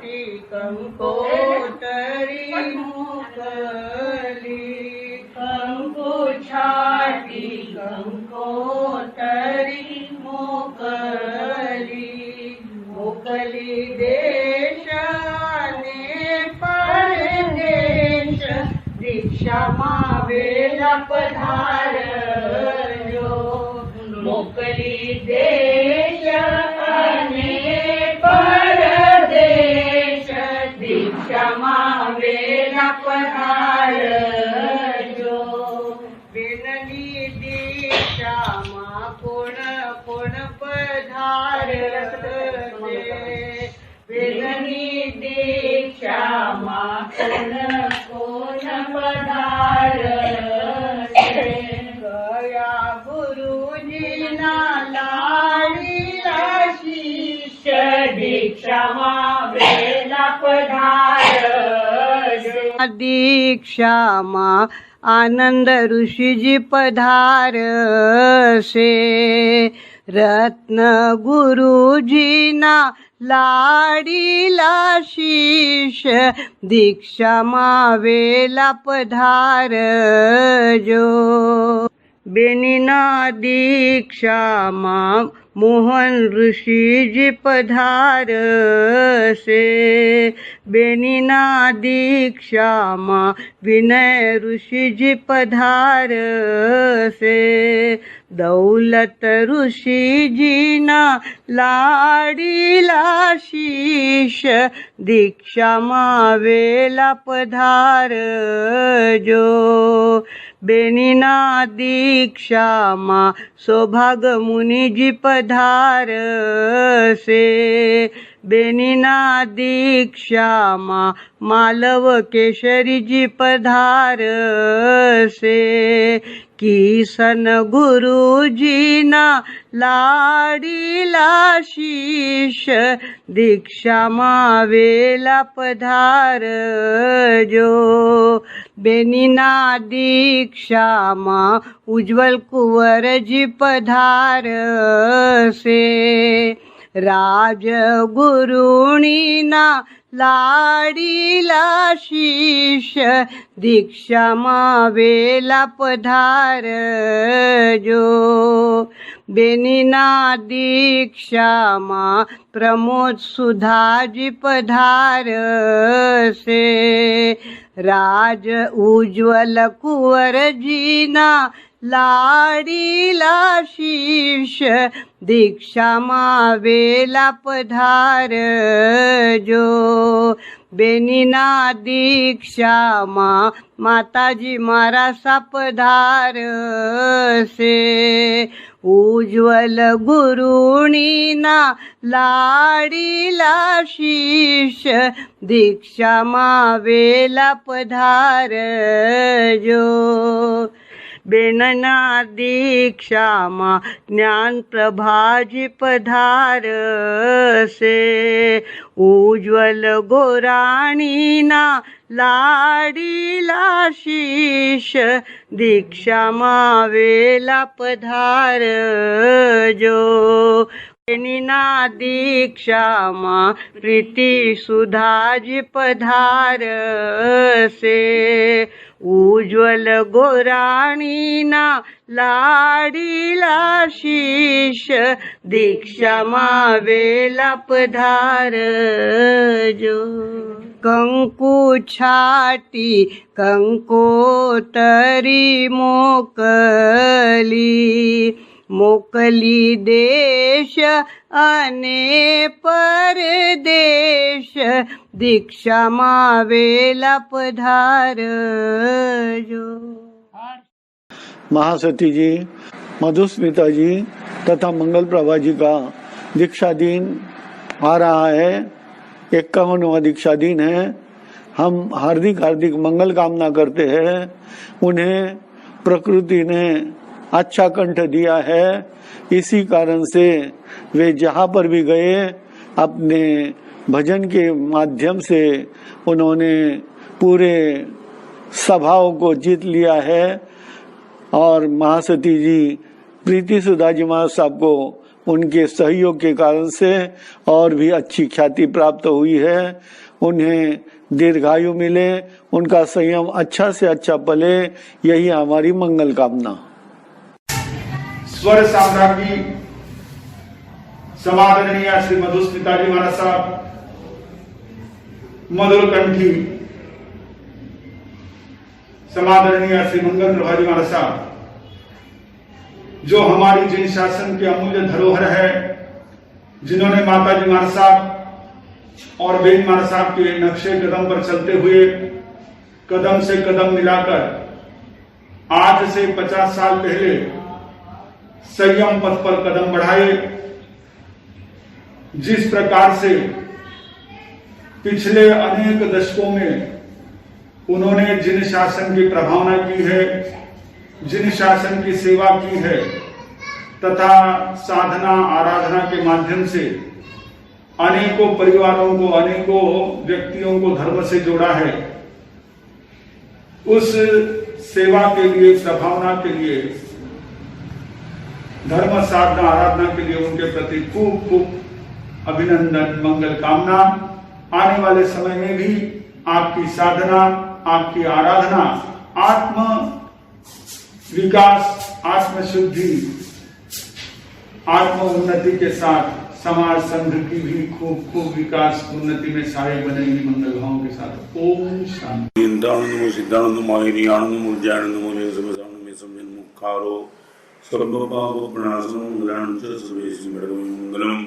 छाटी कंकोतरी मोकली, कंको छाटी कंकोतरी मोकली, मोकली देशाने परदेश, दीक्षा मावेला पधारજો, मोकली देश અને પરદેશ, दीक्षा मावेला पधारજો। બેનની દીક્ષામાં કોણ કોણ પધારશે, બેનની દીક્ષામાં કોણ કોણ પધારશે, ગયા ગુરુજીના લાડીલા શિષ્ય, દીક્ષામાં વેલા પધારશે। દીક્ષામાં આનંદ ઋષિજી પધારશે, રત્ન ગુરુજીના લાડીલા શિષ્ય, દીક્ષામાં વેલા પધારજો। બેનીના દીક્ષામાં મોહન ઋષિજી પધારશે, બેનીના દીક્ષામાં વિનય ઋષિજી પધારશે, દૌલત ઋષિજીના લાડીલા શિષ્ય, દીક્ષામાં વેલા પધારજો। બેનીના દીક્ષામાં સૌભાગ મુનિજી પધારશે, બેનીના દીક્ષામાં માલવ કેસરીજી પધારશે, કિશન ગુરુજીના લાડીલા શિષ્ય, દીક્ષામાં વેલા પધારજો। બેનીના દીક્ષામાં ઉજ્જવલ કુંવરજી પધારશે, રાજગુરુણીના લાડીલા શિષ્ય, દીક્ષામાં વેલા પધારજો। બેનીના દીક્ષામાં પ્રમોદ સુધાજી પધારશે, રાજ ઉજ્જવલ કુંવરજીના લાડીલા શિષ્ય, દીક્ષામાં વેલા પધારજો। બેનીના દીક્ષામાં માતાજી મારાસા પધારશે, ઉજ્જવલ ગુરુણીના લાડીલા શિષ્ય, દીક્ષામાં વેલા પધારજો। બેનના દીક્ષામાં જ્ઞાન પ્રભાજી પધારશે, ઉજ્જવલ ગોરાણીના લાડીલા શિષ્ય, દીક્ષામાં વેલા પધારજો। બેનીના દીક્ષામાં પ્રીતિ સુધાજી પધારશે, ઉજ્જવલ ગોરાણીના લાડીલા શિષ્ય, દીક્ષામાં વેલા પધારજો। કંકુ છાટી કંકોતરી મોકલી, મોકલી દેશ અને પરદેશ, દીક્ષામાં વેલા પધારજો। महासती जी, मधुस्मिता जी तथा मंगल प्रभा जी का दीक्षा दिन आ रहा है, 51वां दीक्षा दिन है। हम हार्दिक हार्दिक मंगल कामना करते हैं। उन्हें प्रकृति ने अच्छा कंठ दिया है, इसी कारण से वे जहाँ पर भी गए अपने भजन के माध्यम से उन्होंने पूरे सभाओं को जीत लिया है। और महासती जी प्रीति सुधा जी महाराज साहब को उनके सहयोग के कारण से और भी अच्छी ख्याति प्राप्त हुई है। उन्हें दीर्घायु मिले, उनका संयम अच्छा से अच्छा पले, यही हमारी मंगल कामना। स्वर साम्राज्ञी समादरणीय श्री मधुस्मिता जी महाराज साहब, मधुर कंठी समादरणीय श्री मंगल प्रभा जी महाराज साहब, जो हमारी जिन शासन के अमूल्य धरोहर है, जिन्होंने माता जी महाराज साहब और बेन महाराज साहब के नक्शे कदम पर चलते हुए कदम से कदम मिलाकर आज से 50 साल पहले संयम पथ पर कदम बढ़ाए। जिस प्रकार से पिछले अनेक दशकों में उन्होंने जिन शासन की प्रभावना की है, जिन शासन की सेवा की है तथा साधना आराधना के माध्यम से अनेकों परिवारों को, अनेकों व्यक्तियों को धर्म से जोड़ा है, उस सेवा के लिए, प्रभावना के लिए, धर्म साधना आराधना के लिए उनके प्रति खूब खूब अभिनंदन, मंगल कामना। आने वाले समय में भी आपकी साधना, आपकी आराधना आत्म विकास, आत्म शुद्धि, आत्म उन्नति के साथ समाज संघ की भी खूब खूब विकास उन्नति में सहायक बनेगी, मंगल भावों के साथ। ओम शांति। इंद्रानंदमो सिद्धानंदो मायनी आनंदमो ज्ञानंदमो निसमसानंदो में सम्यन मुखारो सर्वपापो प्रणाशनो मंगलानं च सर्वेषु मंगलम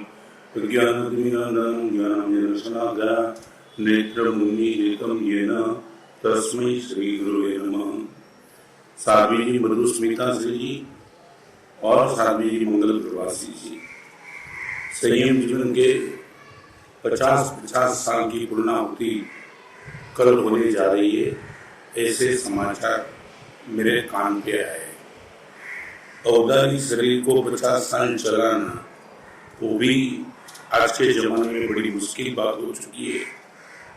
विज्ञानतिमिरानंदं ज्ञानमयशनागा नेत्रमुन्मीलितं येन तस्मै श्री गुरुवे नमः। साध्वी जी मधुस्मिता जी और साध्वी जी मंगल प्रवासी जी संयम जीवन के 50 साल की पूर्णाहुति कल होने जा रही है, ऐसे समाचार मेरे कान पे आए। औदारी शरीर को 50 साल चलाना वो भी आज के जमाने में बड़ी मुश्किल बात हो चुकी है,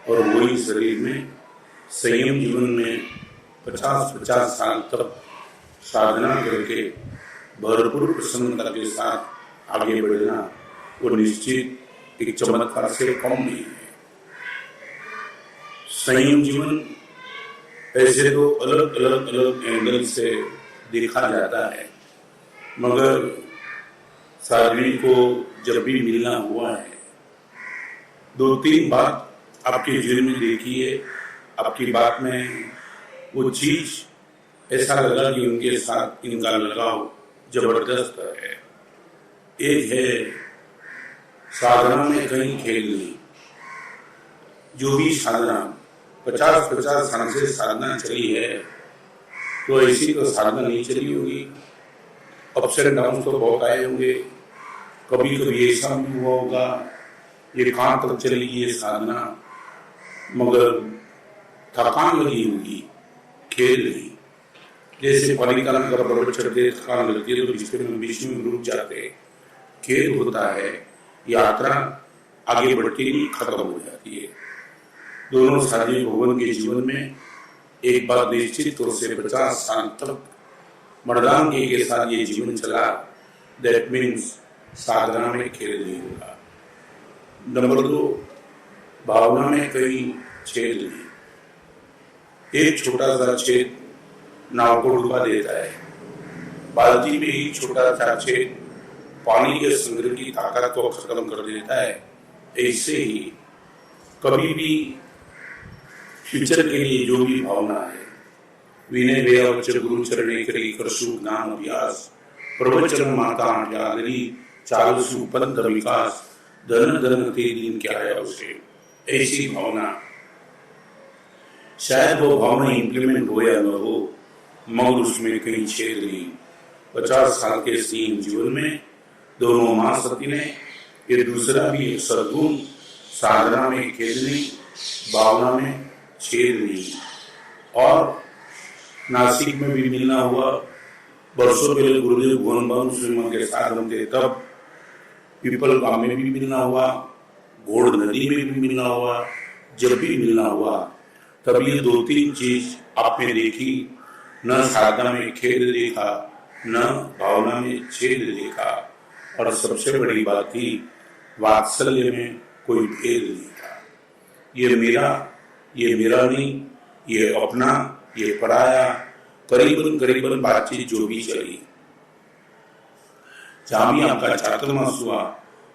और वही शरीर में संयम जीवन में 50 साल तक साधना करके भरपूर प्रसन्नता के साथ आगे बढ़ना वो निश्चित एक चमत्कार से कम नहीं है। संयम जीवन ऐसे तो अलग अलग एंगल से देखा जाता है, मगर साध्वी को जब भी मिलना हुआ है, 2-3 बात आपके जीवन में देखी है। आपकी बात में वो चीज ऐसा लगा कि उनके साथ इनका लगाव जबरदस्त है। एक है साधना में कहीं खेल नहीं। जो भी साधना 50 साल से साधना चली है, तो ऐसी तो साधना नहीं चली होगी। अप्स एंड डाउन तो बहुत आए होंगे, कभी कभी ऐसा भी हुआ होगा ये कहाँ तक चलेगी ये साधना, मगर थकान लगी होगी, खेल नहीं। जैसे पालिका का पर्वत चढ़ते थकान लगती है तो बीच में रुक जाते, खेल होता है, यात्रा आगे बढ़ती नहीं खत्म हो जाती है। दोनों साध्वी भगवान के जीवन में एक बात निश्चित तौर से 50 साल तक मर्दांगी के साथ ये जीवन चला, दैट मीन्स साधना में खेल नहीं होगा। नंबर 2, भावना में कहीं छेद नहीं। एक छोटा सा छेद नाव को डुबा देता है। बाल्टी में ही छोटा सा छेद पानी के संग्रह की ताकत को खत्म कर देता है। ऐसे ही कभी भी फ्यूचर के लिए जो भी भावना है, विनय व्यवच गुरु चरणे करी करसु ज्ञान अभ्यास, प्रवचन माता आज्ञादरी चालसु पंथ विकास, धन धन ते दिन क्या है उसे। ऐसी भावना, शायद वो भावना इंप्लीमेंट हो या न हो, मगर उसमें कहीं छेद नहीं। 50 साल के सीम जीवन में दोनों मां सती ने ये दूसरा भी एक सद्गुण, साधना में खेल नहीं, भावना में छेद नहीं। और नासिक में भी मिलना हुआ, वर्षों पहले गुरुदेव भुवन भानु सिंह के साथ हम थे, तब पीपल गांव में भी मिलना हुआ, घोड़ नदी में भी मिलना हुआ। जब भी मिलना हुआ तब ये 2-3 चीज आपने देखी, न साधना में खेद देखा, न भावना में छेद देखा, और सबसे बड़ी बात थी वात्सल्य में कोई भेद नहीं था। ये मेरा नहीं, ये अपना, ये पराया, करीबन बातचीत जो भी चली। जहां भी आपका चातुर्मास हुआ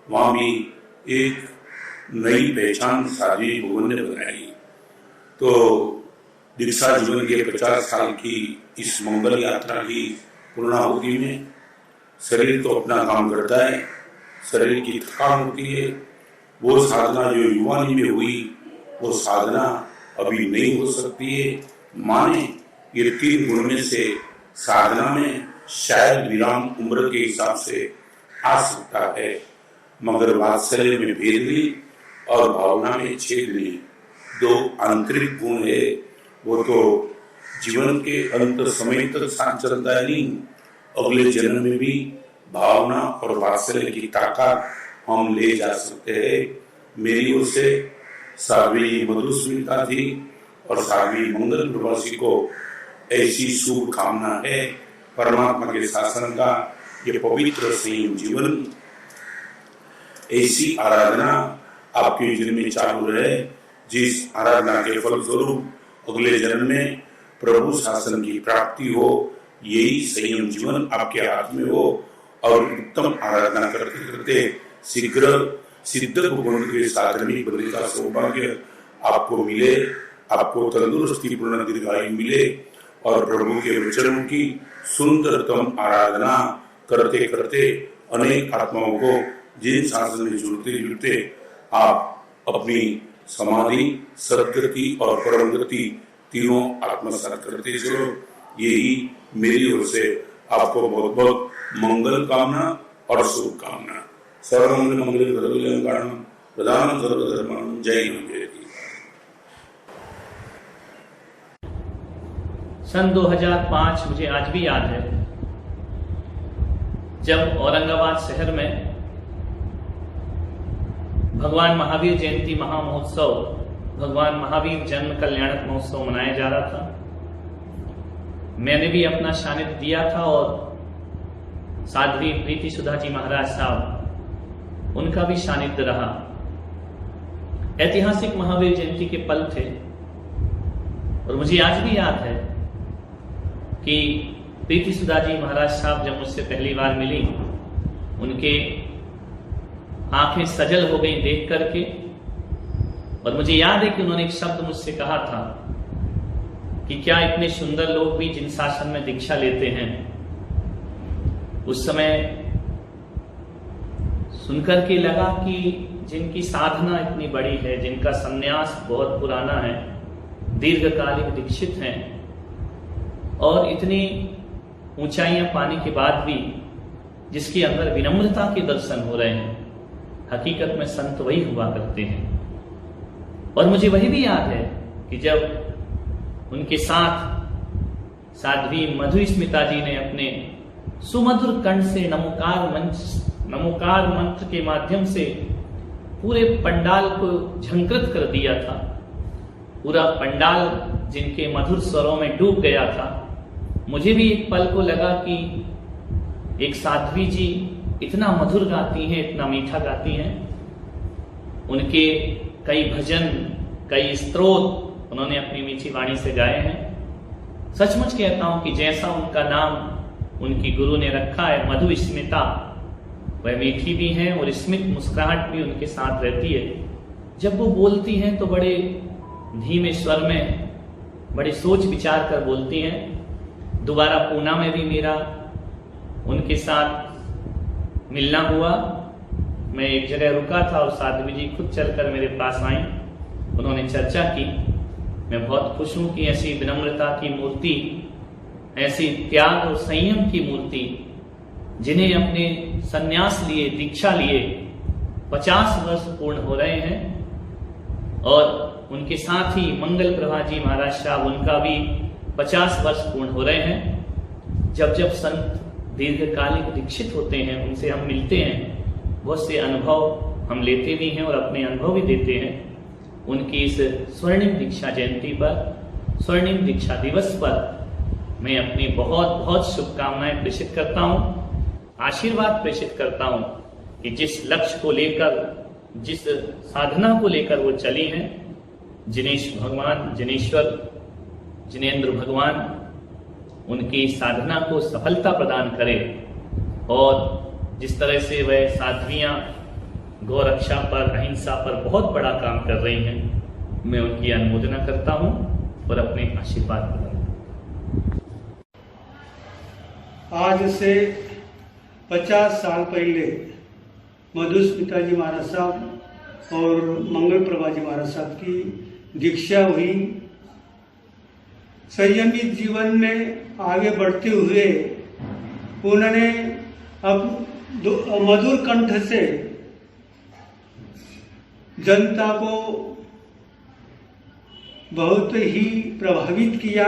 वहां भी एक नई पहचान साध्वी भुवन ने बनाई। तो दीक्षा जीवन के 50 साल की इस मंगल यात्रा की पूर्णाहुति में शरीर तो अपना काम करता है, शरीर की थकान होती है। वो साधना जो युवानी में हुई वो साधना अभी नहीं हो सकती है। माने ये 3 गुण में से साधना में शायद विराम उम्र के हिसाब से आ सकता है, मगर वात्सल्य में भेद नहीं और भावना में छेद नहीं, 2 आंतरिक गुण है। वो तो जीवन के अंत समय तक साथ चलता है नहीं, अगले जन्म में भी भावना और वात्सल्य की ताकत हम ले जा सकते हैं। मेरी ओर से साध्वी मधुस्मिता थी और साध्वी मंगल प्रवासी को ऐसी शुभ कामना है परमात्मा के शासन का ये पवित्र संयम जीवन, ऐसी आराधना आपके जीवन में चालू रहे, जिस आराधना के फल स्वरूप अगले जन्म में प्रभु शासन की प्राप्ति हो। यही संयम जीवन आपके हाथ में हो और उत्तम आराधना करते करते शीघ्र सिद्ध गुण के साधनिक बनने का सौभाग्य आपको मिले, आपको तंदुरुस्ती पूर्ण दीर्घायु मिले और प्रभु के वचनों की सुंदरतम आराधना करते करते अनेक आत्माओं को जिन शासन में जुड़ते आप अपनी समाधि, सदगति और परम गति तीनों आत्मसात करते चलो। यही मेरी ओर से आपको बहुत बहुत मंगल कामना और शुभकामना। सर्वमंगल मंगल कारणम प्रधान सर्वधर्म। जय हिंद। सन 2005 मुझे आज भी याद है, जब औरंगाबाद शहर में भगवान महावीर जयंती महामहोत्सव, भगवान महावीर जन्म कल्याणक महोत्सव मनाया जा रहा था। मैंने भी अपना सानिध्य दिया था और साध्वी प्रीति सुधा जी महाराज साहब, उनका भी सानिध्य रहा। ऐतिहासिक महावीर जयंती के पल थे और मुझे आज भी याद है कि प्रीति सुधा जी महाराज साहब जब मुझसे पहली बार मिली, उनके आंखें सजल हो गई देख करके, और मुझे याद है कि उन्होंने एक शब्द मुझसे कहा था कि क्या इतने सुंदर लोग भी जिन शासन में दीक्षा लेते हैं। उस समय सुनकर के लगा कि जिनकी साधना इतनी बड़ी है, जिनका संन्यास बहुत पुराना है, दीर्घकालिक दीक्षित हैं और इतनी ऊंचाइयां पाने के बाद भी जिसके अंदर विनम्रता के दर्शन हो रहे हैं, हकीकत में संत वही हुआ करते हैं। और मुझे वही भी याद है कि जब उनके साथ साध्वी मधुस्मिता जी ने अपने सुमधुर कंठ से नमोकार मंत्र के माध्यम से पूरे पंडाल को झंकृत कर दिया था। पूरा पंडाल जिनके मधुर स्वरों में डूब गया था। मुझे भी एक पल को लगा कि एक साध्वी जी इतना मधुर गाती हैं, इतना मीठा गाती हैं। उनके कई भजन, कई स्तोत्र उन्होंने अपनी मीठी वाणी से गाए हैं। सचमुच कहता हूं कि जैसा उनका नाम उनकी गुरु ने रखा है, मधुस्मिता, वह मीठी भी हैं और स्मित मुस्कुराहट भी उनके साथ रहती है। जब वो बोलती हैं तो बड़े धीमे स्वर में, बड़े सोच विचार कर बोलती हैं। दोबारा पूना में भी मेरा उनके साथ मिलना हुआ। मैं एक जगह रुका था और साध्वी जी खुद चलकर मेरे पास आई। उन्होंने चर्चा की। मैं बहुत खुश हूं कि ऐसी विनम्रता की मूर्ति, ऐसी त्याग और संयम की मूर्ति, जिन्हें अपने संन्यास लिए, दीक्षा लिए 50 वर्ष पूर्ण हो रहे हैं, और उनके साथ ही मंगल प्रभा जी महाराज साहब, उनका भी 50 वर्ष पूर्ण हो रहे हैं। जब जब संत दीर्घकालिक दीक्षित होते हैं, उनसे हम मिलते हैं, बहुत से अनुभव हम लेते भी हैं और अपने अनुभव भी देते हैं। उनकी इस स्वर्णिम दीक्षा जयंती पर, स्वर्णिम दीक्षा दिवस पर मैं अपनी बहुत बहुत शुभकामनाएं प्रेषित करता हूं, आशीर्वाद प्रेषित करता हूं कि जिस लक्ष्य को लेकर, जिस साधना को लेकर वो चली हैं, जिनेश भगवान, जिनेश्वर, जिनेंद्र भगवान उनकी साधना को सफलता प्रदान करे और जिस तरह से वह साध्वियां गौरक्षा पर, अहिंसा पर बहुत बड़ा काम कर रही हैं, मैं उनकी अनुमोदना करता हूं और अपने आशीर्वाद प्रदान। आज से 50 साल पहले मधुस्मिता जी महाराज साहब और मंगल प्रभा जी महाराज साहब की दीक्षा हुई। संयमित जीवन में आगे बढ़ते हुए उन्होंने अब मधुर कंठ से जनता को बहुत ही प्रभावित किया।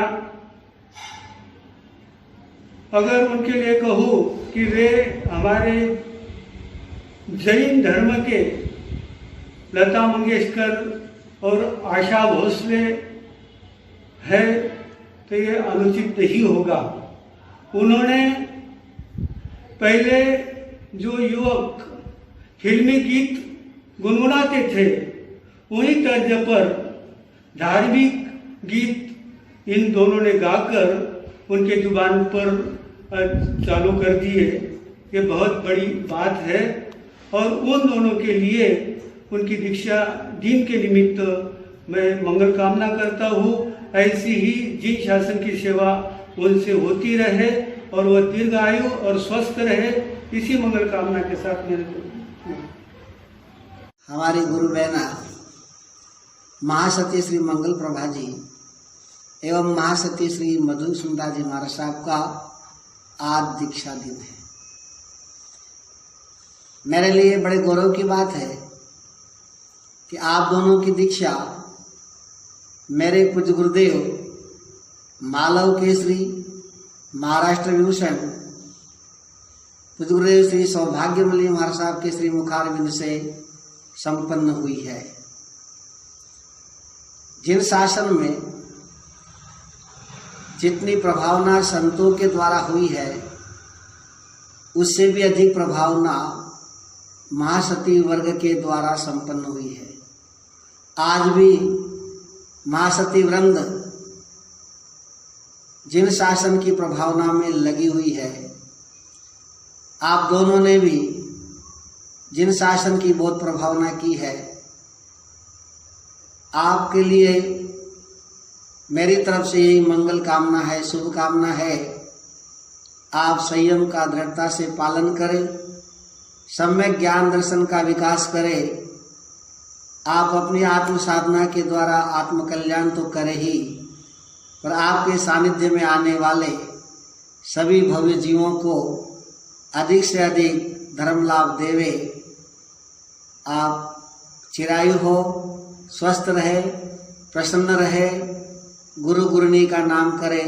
अगर उनके लिए कहूँ कि वे हमारे जैन धर्म के लता मंगेशकर और आशा भोसले है तो ये अनुचित नहीं होगा। उन्होंने पहले जो युवक फिल्मी गीत गुनगुनाते थे उन्हीं तर्ज पर धार्मिक गीत इन दोनों ने गाकर उनके जुबान पर चालू कर दिए। ये बहुत बड़ी बात है और उन दोनों के लिए उनकी दीक्षा दिन के निमित्त मैं मंगल कामना करता हूँ। ऐसी ही जिन शासन की सेवा उनसे होती रहे और वह दीर्घायु और स्वस्थ रहे, इसी मंगल कामना के साथ मेरे हमारी गुरु बहना महासती श्री मंगल प्रभा जी एवं महासती श्री मधुस्मिता जी महाराज साहब का आज दीक्षा दिन है। मेरे लिए बड़े गौरव की बात है कि आप दोनों की दीक्षा मेरे पूज्य गुरुदेव मालव केसरी महाराष्ट्र विभूषण पूज्य गुरुदेव श्री सौभाग्यमली महाराज साहब के श्री मुखारविंद से संपन्न हुई है। जिन शासन में जितनी प्रभावना संतों के द्वारा हुई है उससे भी अधिक प्रभावना महासती वर्ग के द्वारा संपन्न हुई है। आज भी महासती वृंद जिन शासन की प्रभावना में लगी हुई है, आप दोनों ने भी जिन शासन की बहुत प्रभावना की है, आपके लिए मेरी तरफ से यही मंगल कामना है, शुभ कामना है। आप संयम का दृढ़ता से पालन करें, सम्यक ज्ञान दर्शन का विकास करें। आप अपनी आत्म साधना के द्वारा आत्म कल्याण तो करें ही, पर आपके सानिध्य में आने वाले सभी भव्य जीवों को अधिक से अधिक धर्म लाभ देवे। आप चिरायु हो, स्वस्थ रहे, प्रसन्न रहे, गुरु गुरुनी का नाम करे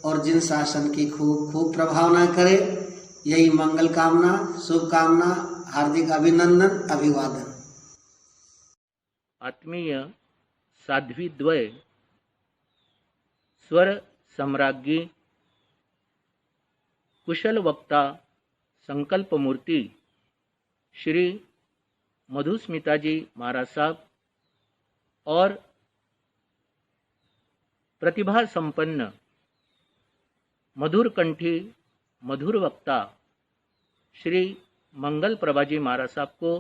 और जिन शासन की खूब खूब प्रभावना करे। यही मंगल कामना, शुभकामना, हार्दिक अभिनंदन, अभिवादन। आत्मीय साध्वी द्वय स्वर सम्राज्ञी कुशल वक्ता संकल्प मूर्ति श्री मधुस्मिता जी महाराज साहब और प्रतिभा संपन्न मधुर कंठी मधुर वक्ता श्री मंगल प्रभा जी महाराज साहब को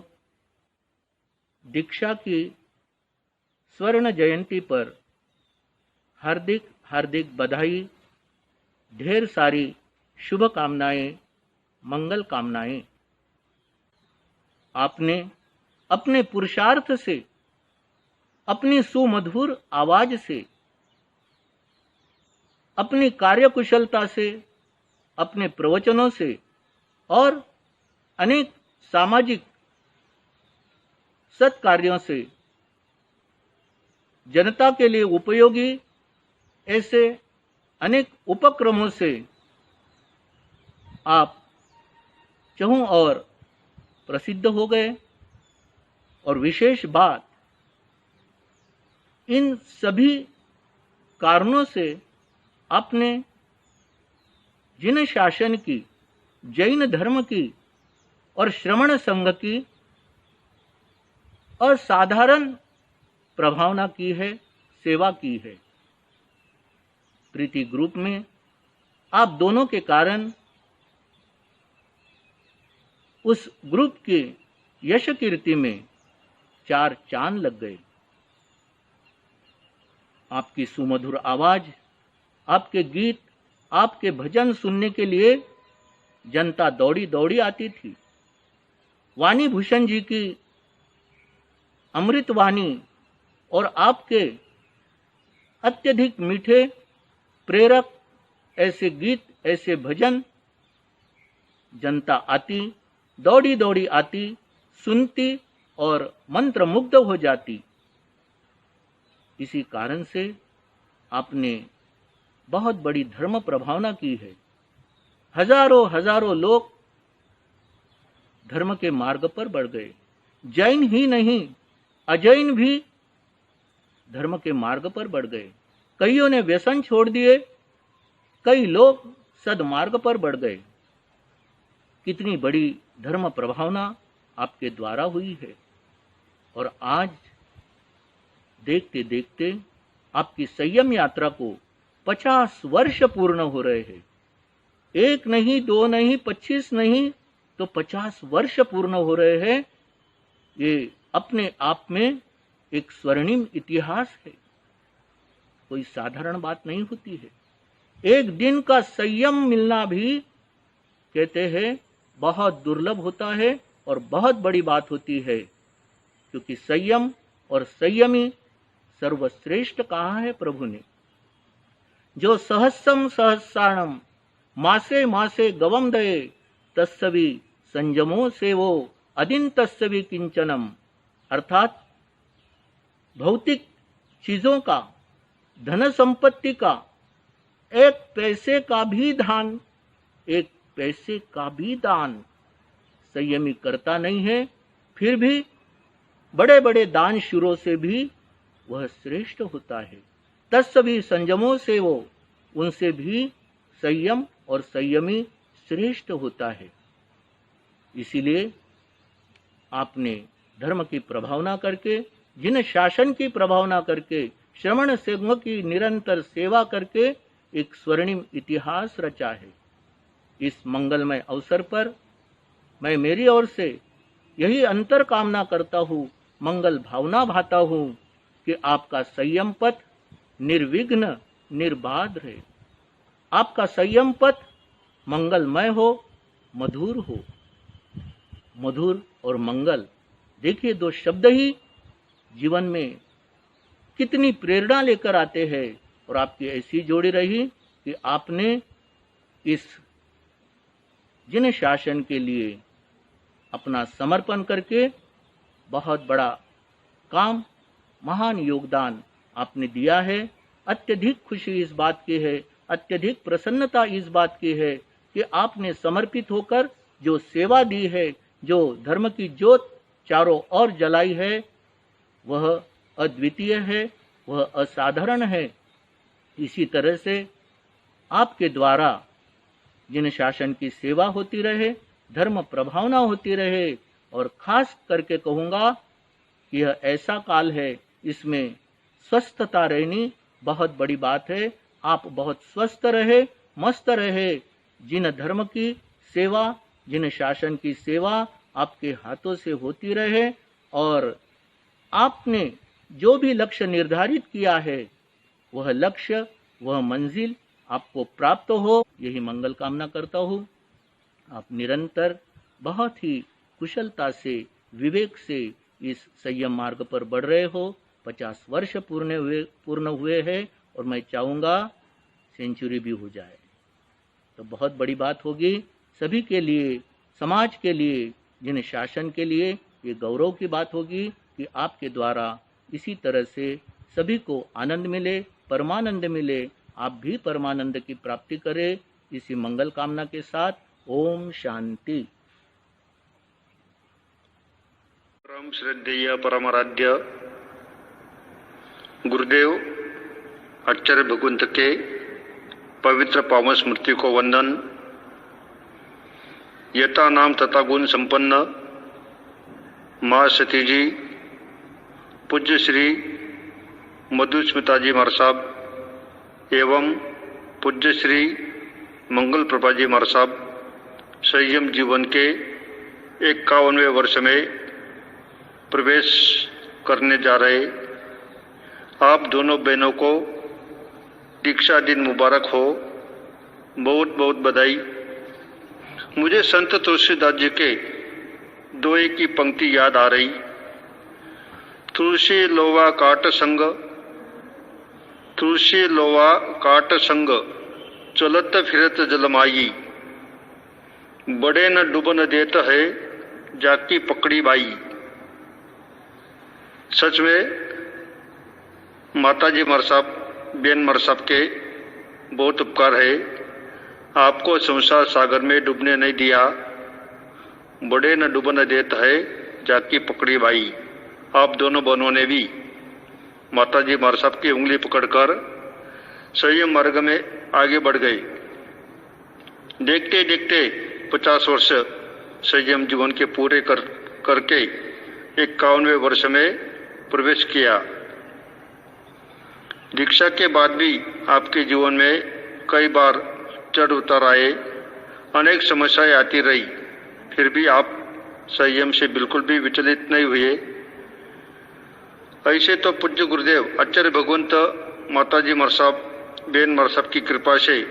दीक्षा की स्वर्ण जयंती पर हार्दिक हार्दिक बधाई, ढेर सारी शुभ कामनाएं, मंगल कामनाएं। आपने अपने पुरुषार्थ से, अपनी सुमधुर आवाज से, अपनी कार्यकुशलता से, अपने प्रवचनों से और अनेक सामाजिक सत्कार्यों से जनता के लिए उपयोगी ऐसे अनेक उपक्रमों से आप चहुं और प्रसिद्ध हो गए। और विशेष बात, इन सभी कारणों से आपने जिन शासन की, जैन धर्म की और श्रमण संघ की असाधारण प्रभावना की है, सेवा की है। प्रीति ग्रुप में आप दोनों के कारण उस ग्रुप के यश कीर्ति में 4 चांद लग गए। आपकी सुमधुर आवाज, आपके गीत, आपके भजन सुनने के लिए जनता दौड़ी दौड़ी आती थी। वाणी भूषण जी की अमृत वाणी और आपके अत्यधिक मीठे प्रेरक ऐसे गीत, ऐसे भजन, जनता आती, दौड़ी दौड़ी आती, सुनती और मंत्रमुग्ध हो जाती। इसी कारण से आपने बहुत बड़ी धर्म प्रभावना की है। हजारों हजारों लोग धर्म के मार्ग पर बढ़ गए। जैन ही नहीं, अजैन भी धर्म के मार्ग पर बढ़ गए। कईयों ने व्यसन छोड़ दिए, कई लोग सदमार्ग पर बढ़ गए। कितनी बड़ी धर्म प्रभावना आपके द्वारा हुई है। और आज देखते देखते आपकी संयम यात्रा को 50 वर्ष पूर्ण हो रहे हैं। 1 नहीं, 2 नहीं, 25 नहीं, तो 50 वर्ष पूर्ण हो रहे हैं। ये अपने आप में एक स्वर्णिम इतिहास है। कोई साधारण बात नहीं होती है। एक दिन का संयम मिलना भी कहते हैं बहुत दुर्लभ होता है और बहुत बड़ी बात होती है, क्योंकि संयम और संयमी सर्वश्रेष्ठ कहा है प्रभु ने। जो सहस्रम सहस्राणम मासे मासे गवम दये तस्सवि संयमो सेवो अदिन तस्सवि किंचनम। अर्थात भौतिक चीजों का, धन संपत्ति का, 1 पैसे का भी दान, 1 पैसे का भी दान संयमी करता नहीं है। फिर भी बड़े बड़े दान शुरों से भी वह श्रेष्ठ होता है। तत्सभी संयमों से वो, उनसे भी संयम और संयमी श्रेष्ठ होता है। इसीलिए आपने धर्म की प्रभावना करके, जिन शासन की प्रभावना करके, श्रमण संघ की निरंतर सेवा करके एक स्वर्णिम इतिहास रचा है। इस मंगलमय अवसर पर मैं मेरी ओर से यही अंतर कामना करता हूँ, मंगल भावना भाता हूँ कि आपका संयम पथ निर्विघ्न निर्बाध रहे। आपका संयम पथ मंगलमय हो, मधुर हो। मधुर और मंगल, देखिए 2 शब्द ही जीवन में कितनी प्रेरणा लेकर आते हैं। और आपकी ऐसी जोड़ी रही कि आपने इस जिन शासन के लिए अपना समर्पण करके बहुत बड़ा काम, महान योगदान आपने दिया है। अत्यधिक खुशी इस बात की है, अत्यधिक प्रसन्नता इस बात की है कि आपने समर्पित होकर जो सेवा दी है, जो धर्म की ज्योत चारों ओर जलाई है, वह अद्वितीय है, वह असाधारण है। इसी तरह से आपके द्वारा जिन शासन की सेवा होती रहे, धर्म प्रभावना होती रहे। और खास करके कहूँगा कि यह ऐसा काल है, इसमें स्वस्थता रहनी बहुत बड़ी बात है। आप बहुत स्वस्थ रहे, मस्त रहे। जिन धर्म की सेवा, जिन शासन की सेवा आपके हाथों से होती रहे और आपने जो भी लक्ष्य निर्धारित किया है, वह लक्ष्य, वह मंजिल आपको प्राप्त हो, यही मंगल कामना करता हूँ। आप निरंतर बहुत ही कुशलता से, विवेक से इस संयम मार्ग पर बढ़ रहे हो। 50 वर्ष पूर्ण हुए हैं और मैं चाहूँगा सेंचुरी भी हो जाए तो बहुत बड़ी बात होगी। सभी के लिए, समाज के लिए, जिन शासन के लिए ये गौरव की बात होगी कि आपके द्वारा इसी तरह से सभी को आनंद मिले, परमानंद मिले। आप भी परमानंद की प्राप्ति करें, इसी मंगल कामना के साथ ओम शांति। परम श्रद्धेय परमाराध्य गुरुदेव आचार्य भगवंत के पवित्र पावन स्मृति को वंदन। यथा नाम तथा गुण संपन्न माँ सती जी, पूज्य श्री मधुस्मिता जी महाराज साहब एवं पूज्य श्री मंगल प्रभा जी महाराज साहब संयम जीवन के 51वें वर्ष में प्रवेश करने जा रहे। आप दोनों बहनों को दीक्षा दिन मुबारक हो, बहुत बहुत बधाई। मुझे संत तुलसीदास जी के दोहे की पंक्ति याद आ रही। तुलसी लोवा काट संग, तुलसी लोवा काट संग, चलत फिरत जलमाई, बड़े न डूबन देत है जाकी पकड़ी बाई। सच में माताजी महाराज साहब, बेन महाराज साहब के बहुत उपकार है। आपको संसार सागर में डूबने नहीं दिया, बड़े न डूबन देत है जाकी पकड़ी बाई। आप दोनों बहनों ने भी माताजी महाराज साहब की उंगली पकड़कर संयम मार्ग में आगे बढ़ गए। देखते देखते 50 वर्ष संयम जीवन के पूरे करके 51वें वर्ष में प्रवेश किया। दीक्षा के बाद भी आपके जीवन में कई बार चढ़ उतार आए, अनेक समस्याएं आती रही, फिर भी आप संयम से बिल्कुल भी विचलित नहीं हुए। ऐसे तो पूज्य गुरुदेव आचार्य भगवंत माताजी महाराज साहब, बेन महाराज साहब की कृपा से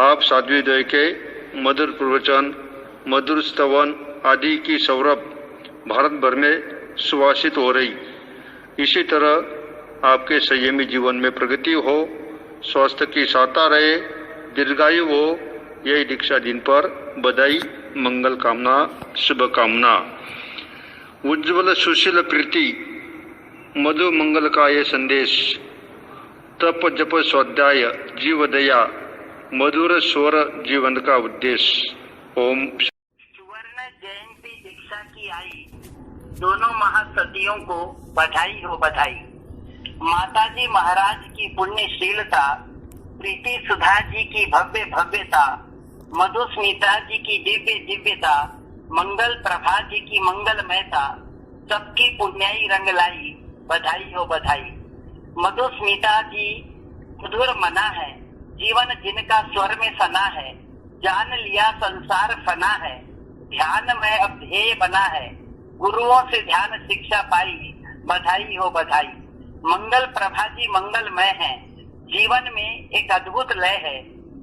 आप साध्वी द्वय के मधुर प्रवचन, मधुर स्तवन आदि की सौरभ भारत भर में सुवासित हो रही। इसी तरह आपके संयमी जीवन में प्रगति हो, स्वास्थ्य की साता रहे, दीर्घायु हो, यही दीक्षा दिन पर बधाई, मंगल कामना, शुभ कामना। उज्ज्वल सुशील प्रीति मधु मंगल का ये संदेश, तप जप स्वाध्याय जीव दया, मधुर स्वर जीवन का उद्देश्य। ओम। सुवर्ण जयंती दीक्षा की आई दोनों महासतियों को बधाई हो बधाई। माताजी महाराज की पुण्यशीलता, प्रीति सुधा जी की भव्य भव्यता, मधुस्मिता जी की दिव्य दिव्यता, मंगल प्रभा जी की मंगलमयता, सबकी पुण्याई रंग लाई, बधाई हो बधाई। मधुस्मिता जी मधुर मना है, जीवन जिनका स्वर में सना है, जान लिया संसार फना है, ध्यान में अब ध्येय बना है, गुरुओं से ध्यान शिक्षा पाई, बधाई हो बधाई। मंगल प्रभा जी मंगलमय है, जीवन में एक अद्भुत लय है,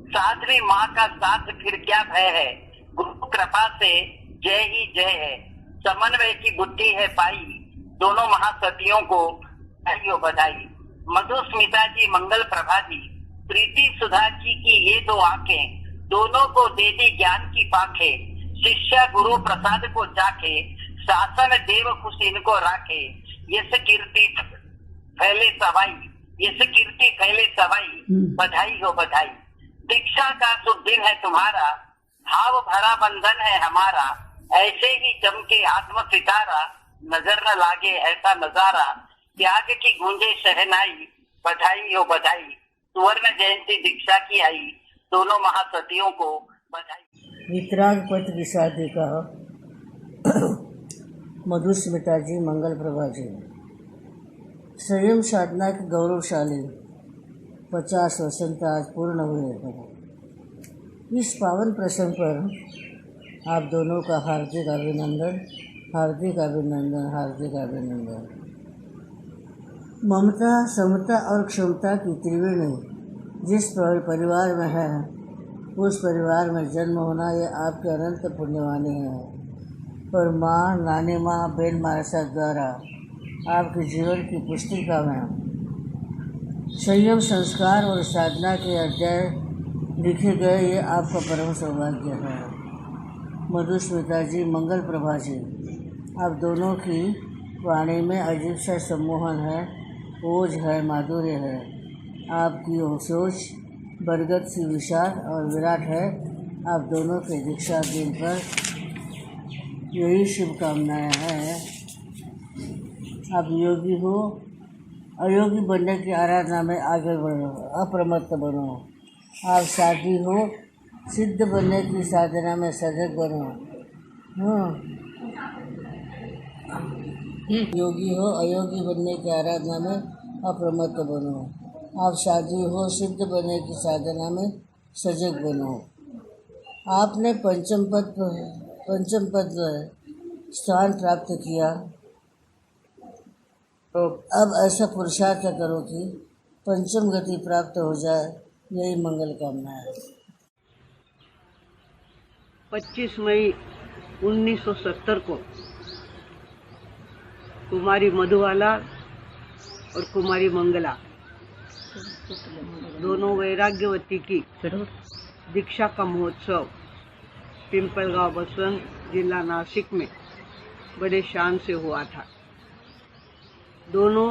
साध्वी माँ का साथ फिर क्या भय है, गुरु कृपा से जय ही जय है, समन्वय की बुद्धि है पाई, दोनों महासतियों को बधाई हो बधाई। मधुस्मिता जी मंगल प्रभा जी, प्रीति सुधा जी की ये दो आंखें, दोनों को दे दी ज्ञान की पाखे, शिष्य गुरु प्रसाद को चाखे, शासन देव खुश इनको राखे, यश कीर्ति फैले सवाई, यश कीर्ति फैले सवाई, बधाई हो बधाई। दीक्षा का शुभ दिन है तुम्हारा, भाव भरा बंधन है हमारा, ऐसे ही चमके आत्म सितारा, नजर न लागे ऐसा नजारा, त्याग की गूंजे शहनाई, बधाई हो बधाई। सुवर्ण जयंती दीक्षा की आई दोनों महासतियों को बधाई। वितराग पत्र की शादी का मधुस्मिता जी, मंगल प्रभा जी। संयम साधना के गौरवशाली 50 वसंत आज पूर्ण हुए हैं। इस पावन प्रसंग पर आप दोनों का हार्दिक अभिनंदन, हार्दिक अभिनंदन, हार्दिक अभिनंदन। ममता, समता और क्षमता की त्रिवेणी जिस परिवार में है, उस परिवार में जन्म होना ये आपके अनंत पुण्यवानी है। और माँ, नानी माँ, बेन महाराज साहब द्वारा आपके जीवन की पुस्तिका में संयम, संस्कार और साधना के अध्याय लिखे गए, ये आपका परम सौभाग्य है। मधुस्मिता जी, मंगल प्रभा जी, आप दोनों की वाणी में अजीब सा सम्मोहन है, ओज है, माधुर्य है। आपकी सोच बरगद सी विशाल और विराट है। आप दोनों के दीक्षा दिन पर यही शुभकामनाएं हैं। आप योगी हो, अयोगी बनने की आराधना में आगे बढ़ो, अप्रमत्त बनो, आप शादी हो सिद्ध बनने की साधना में सजग बनो। योगी हो अयोगी बनने की आराधना में अप्रमत्त बनो। आप शादी हो सिद्ध बनने की साधना में सजग बनो। आपने पंचम पद स्थान प्राप्त किया, तो अब ऐसा पुरुषार्थ करो कि पंचम गति प्राप्त हो जाए। यही मंगल कामना है। 25 मई 1970 को कुमारी मधुबाला और कुमारी मंगला दोनों वैराग्यवती की दीक्षा का महोत्सव पिंपलगांव बसवंत जिला नासिक में बड़े शान से हुआ था। दोनों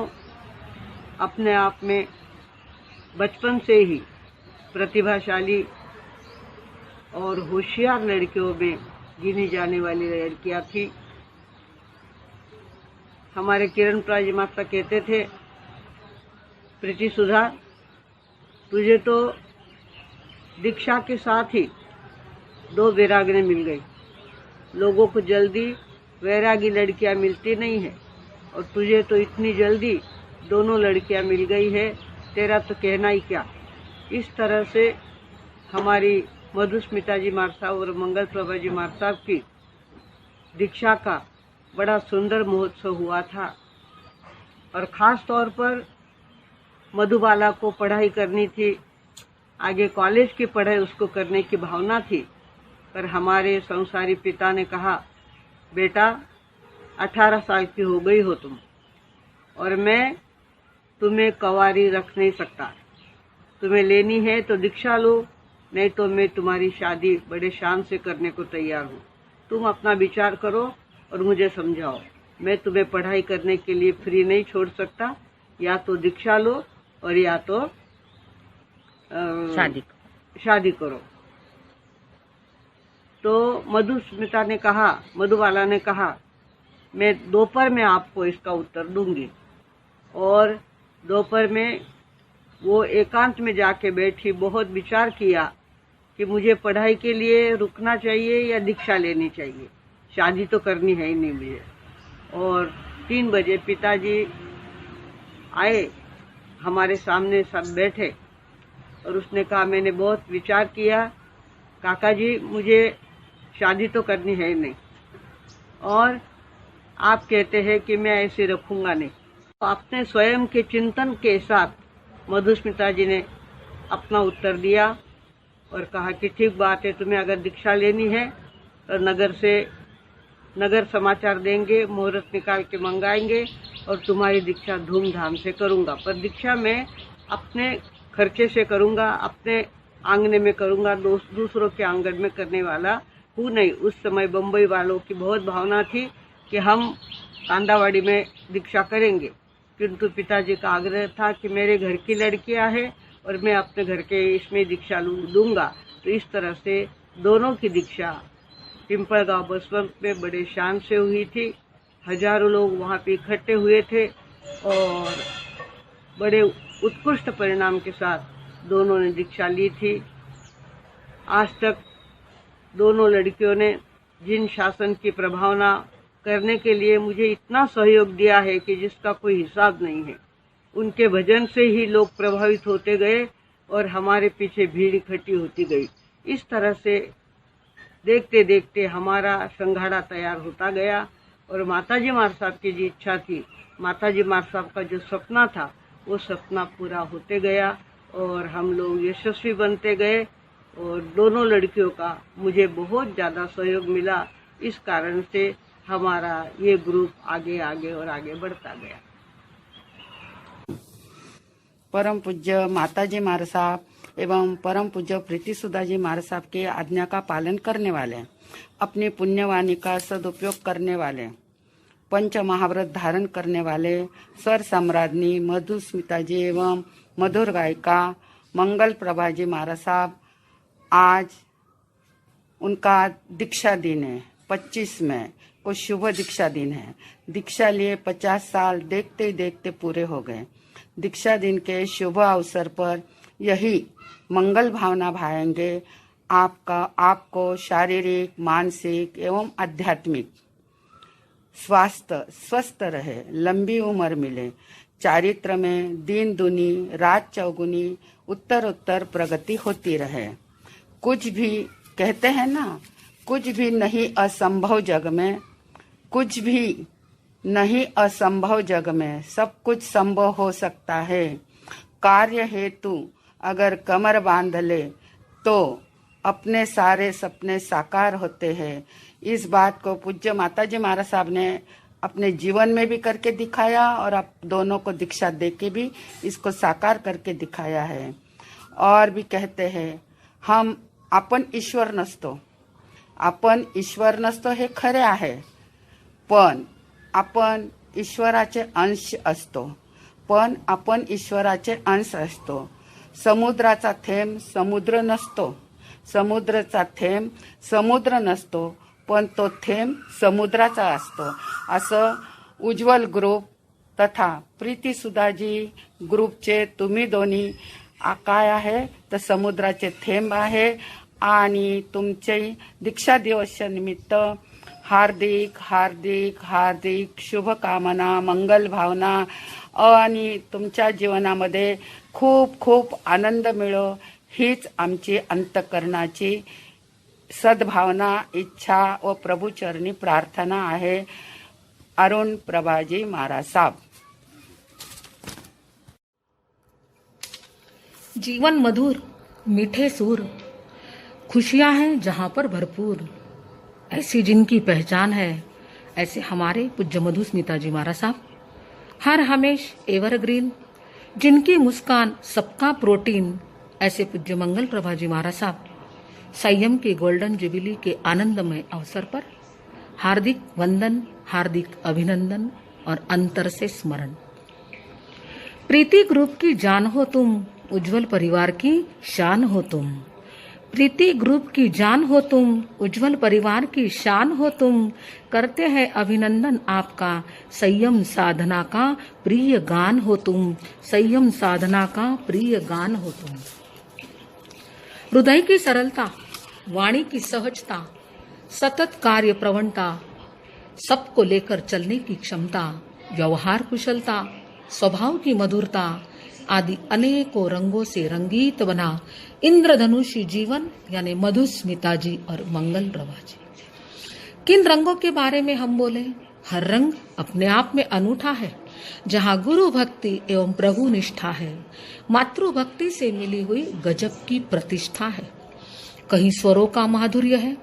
अपने आप में बचपन से ही प्रतिभाशाली और होशियार लड़कियों में गिनी जाने वाली लड़कियां थी। हमारे किरण प्राजी माता कहते थे, प्रीति सुधा, तुझे तो दीक्षा के साथ ही 2 वैराग्य मिल गई। लोगों को जल्दी वैरागी लड़कियां मिलती नहीं है और तुझे तो इतनी जल्दी दोनों लड़कियां मिल गई है, तेरा तो कहना ही क्या। इस तरह से हमारी मधुस्मिता जी मार साहब और मंगल प्रभा जी मार साहब की दीक्षा का बड़ा सुंदर महोत्सव हुआ था। और ख़ास तौर पर मधुबाला को पढ़ाई करनी थी, आगे कॉलेज की पढ़ाई उसको करने की भावना थी, पर हमारे संसारी पिता ने कहा, बेटा 18 साल की हो गई हो तुम और मैं तुम्हें कंवारी रख नहीं सकता। तुम्हें लेनी है तो दीक्षा लो, नहीं तो मैं तुम्हारी शादी बड़े शान से करने को तैयार हूँ। तुम अपना विचार करो और मुझे समझाओ। मैं तुम्हें पढ़ाई करने के लिए फ्री नहीं छोड़ सकता। या तो दीक्षा लो और या तो शादी करो। तो मधुस्मिता ने कहा, मधुबाला ने कहा, मैं दोपहर में आपको इसका उत्तर दूंगी। और दोपहर में वो एकांत में जाके बैठी, बहुत विचार किया कि मुझे पढ़ाई के लिए रुकना चाहिए या दीक्षा लेनी चाहिए, शादी तो करनी है ही नहीं मुझे। और 3 बजे पिताजी आए, हमारे सामने सब बैठे और उसने कहा, मैंने बहुत विचार किया काका जी, मुझे शादी तो करनी है ही नहीं और आप कहते हैं कि मैं ऐसे रखूंगा नहीं। तो अपने स्वयं के चिंतन के साथ मधुस्मिता जी ने अपना उत्तर दिया और कहा कि ठीक बात है, तुम्हें अगर दीक्षा लेनी है तो नगर समाचार देंगे, मुहूर्त निकाल के मंगाएंगे और तुम्हारी दीक्षा धूमधाम से करूंगा। पर दीक्षा मैं अपने खर्चे से करूंगा, अपने आंगने में करूंगा, दूसरों के आंगन में करने वाला हूँ नहीं। उस समय बम्बई वालों की बहुत भावना थी कि हम कांदावाड़ी में दीक्षा करेंगे, किंतु पिताजी का आग्रह था कि मेरे घर की लड़कियां हैं और मैं अपने घर के इसमें दीक्षा दूंगा। तो इस तरह से दोनों की दीक्षा पिंपलगांव बसवंत में बड़े शान से हुई थी। हजारों लोग वहाँ पे इकट्ठे हुए थे और बड़े उत्कृष्ट परिणाम के साथ दोनों ने दीक्षा ली थी। आज तक दोनों लड़कियों ने जिन शासन की प्रभावना करने के लिए मुझे इतना सहयोग दिया है कि जिसका कोई हिसाब नहीं है। उनके भजन से ही लोग प्रभावित होते गए और हमारे पीछे भीड़ इकट्ठी होती गई। इस तरह से देखते देखते हमारा संघाड़ा तैयार होता गया और माताजी मार साहब की जी इच्छा थी, माताजी मार साहब का जो सपना था वो सपना पूरा होते गया और हम लोग यशस्वी बनते गए और दोनों लड़कियों का मुझे बहुत ज़्यादा सहयोग मिला। इस कारण से हमारा ये ग्रुप आगे आगे और आगे बढ़ता गया। परम पूज्य माताजी मार साहब एवं परम पूज्य प्रीति सुधा जी मार साहब की आज्ञा का पालन करने वाले, अपनी पुण्यवाणी का सदुपयोग करने वाले, पंच महाव्रत धारण करने वाले स्वर सम्राज्ञी मधुस्मिता जी एवं मधुर गायिका मंगल प्रभा जी मार साहब, आज उनका दीक्षा दिन है। 25 मई को शुभ दीक्षा दिन है। दीक्षा लिए 50 साल देखते ही देखते पूरे हो गए। दीक्षा दिन के शुभ अवसर पर यही मंगल भावना भाएंगे आपको शारीरिक, मानसिक एवं आध्यात्मिक स्वास्थ्य स्वस्थ रहे, लंबी उम्र मिले, चारित्र में दिन दुनी रात चौगुनी उत्तर प्रगति होती रहे। कुछ भी कहते हैं ना, कुछ भी नहीं असंभव जग में, कुछ भी नहीं असंभव जग में, सब कुछ संभव हो सकता है। कार्य हेतु अगर कमर बांध ले तो अपने सारे सपने साकार होते हैं। इस बात को पूज्य माताजी महाराज साहब ने अपने जीवन में भी करके दिखाया और आप दोनों को दीक्षा देके भी इसको साकार करके दिखाया है। और भी कहते हैं, हम आपण ईश्वर नसतो हे खरे आहे, पण आपण ईश्वराचे अंश असतो। समुद्राचा थेंब समुद्र नसतो, पण तो थेंब समुद्राचा असतो। असं उज्ज्वल ग्रुप तथा प्रीती सुधाजी ग्रुपचे तुम्ही दोन्ही काय आहे तर समुद्राचे थेंब आहे आणि तुमचे दीक्षा दिवसा निमित्त हार्दिक हार्दिक हार्दिक शुभकामना, मंगल भावना आणि तुमच्या जीवनामध्ये खूप खूप आनंद मिळो हीच आमची अंतःकरणाची सद्भावना, इच्छा व प्रभुचरणी प्रार्थना आहे। अरुण प्रभाजी महाराज साहब। जीवन मधुर मीठे सुर, खुशियां हैं जहां पर भरपूर, ऐसी जिनकी पहचान है, ऐसे हमारे पूज्य मधुस्मिता जी महाराज साहब। हर हमेश एवरग्रीन, जिनकी मुस्कान सबका प्रोटीन, ऐसे पूज्य मंगल प्रभा जी महाराज साहब। संयम की गोल्डन जुबिली के आनंदमय अवसर पर हार्दिक वंदन, हार्दिक अभिनंदन और अंतर से स्मरण। प्रीति ग्रुप की जान हो तुम, उज्जवल परिवार की शान हो तुम। प्रीति ग्रुप की जान हो तुम, उज्जवल परिवार की शान हो तुम। करते हैं अभिनंदन आपका, संयम साधना का प्रिय गान हो तुम। संयम साधना का प्रिय गान हो तुम। हृदय की सरलता, वाणी की सहजता, सतत कार्य प्रवणता, सबको लेकर चलने की क्षमता, व्यवहार कुशलता, स्वभाव की मधुरता आदि अनेकों रंगों से रंगीत बना इंद्रधनुषी जीवन यानी मधुस्मिता जी और मंगल प्रभा जी। किन रंगों के बारे में हम बोले? हर रंग अपने आप में अनूठा है। जहाँ गुरु भक्ति एवं प्रभु निष्ठा है, मातृभक्ति से मिली हुई गजब की प्रतिष्ठा है। कहीं स्वरों का माधुर्य है,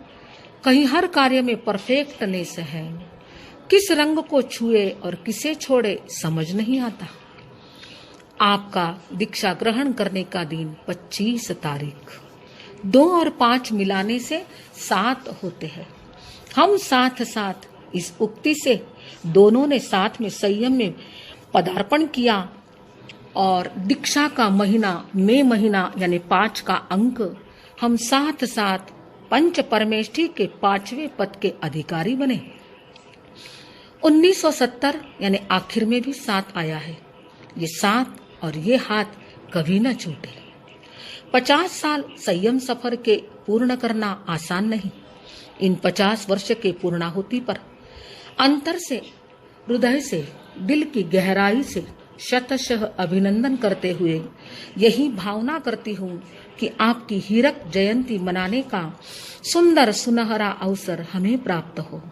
कहीं हर कार्य में परफेक्टनेस है। किस रंग को छुए और किसे छोड़े समझ नहीं आता। आपका दीक्षा ग्रहण करने का दिन 25 तारीख, 2 और 5 मिलाने से 7 होते हैं। हम साथ साथ इस उक्ति से दोनों ने साथ में संयम में पदार्पण किया और दीक्षा का महीना मई महीना यानी 5 का अंक हम साथ साथ पंच परमेष्ठी के 5वें पद के अधिकारी बने। 1970 यानी आखिर में भी 7 आया है। ये 7 और ये हाथ कभी न छूटे। 50 साल संयम सफर के पूर्ण करना आसान नहीं। इन 50 वर्ष के पूर्णाहुति पर अंतर से, हृदय से, दिल की गहराई से शतशः अभिनंदन करते हुए यही भावना करती हूँ कि आपकी हीरक जयंती मनाने का सुंदर सुनहरा अवसर हमें प्राप्त हो।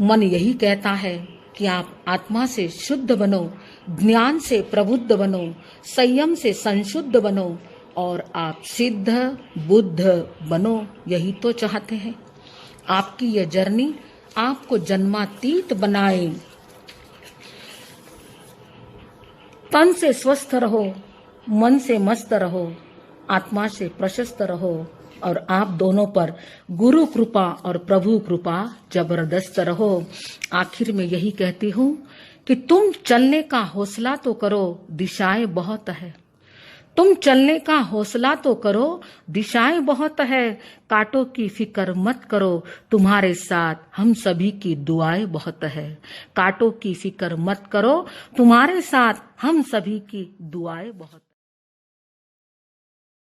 मन यही कहता है कि आप आत्मा से शुद्ध बनो, ज्ञान से प्रबुद्ध बनो, संयम से संशुद्ध बनो और आप सिद्ध बुद्ध बनो। यही तो चाहते हैं। आपकी यह जर्नी आपको जन्मातीत बनाए। तन से स्वस्थ रहो, मन से मस्त रहो, आत्मा से प्रशस्त रहो और आप दोनों पर गुरु कृपा और प्रभु कृपा जबरदस्त रहो। आखिर में यही कहती हूँ कि तुम चलने का हौसला तो करो, दिशाएं बहुत है। तुम चलने का हौसला तो करो, दिशाएं बहुत है। कांटों की फिक्र मत करो, तुम्हारे साथ हम सभी की दुआएं बहुत है। कांटों की फिक्र मत करो, तुम्हारे साथ हम सभी की दुआएं बहुत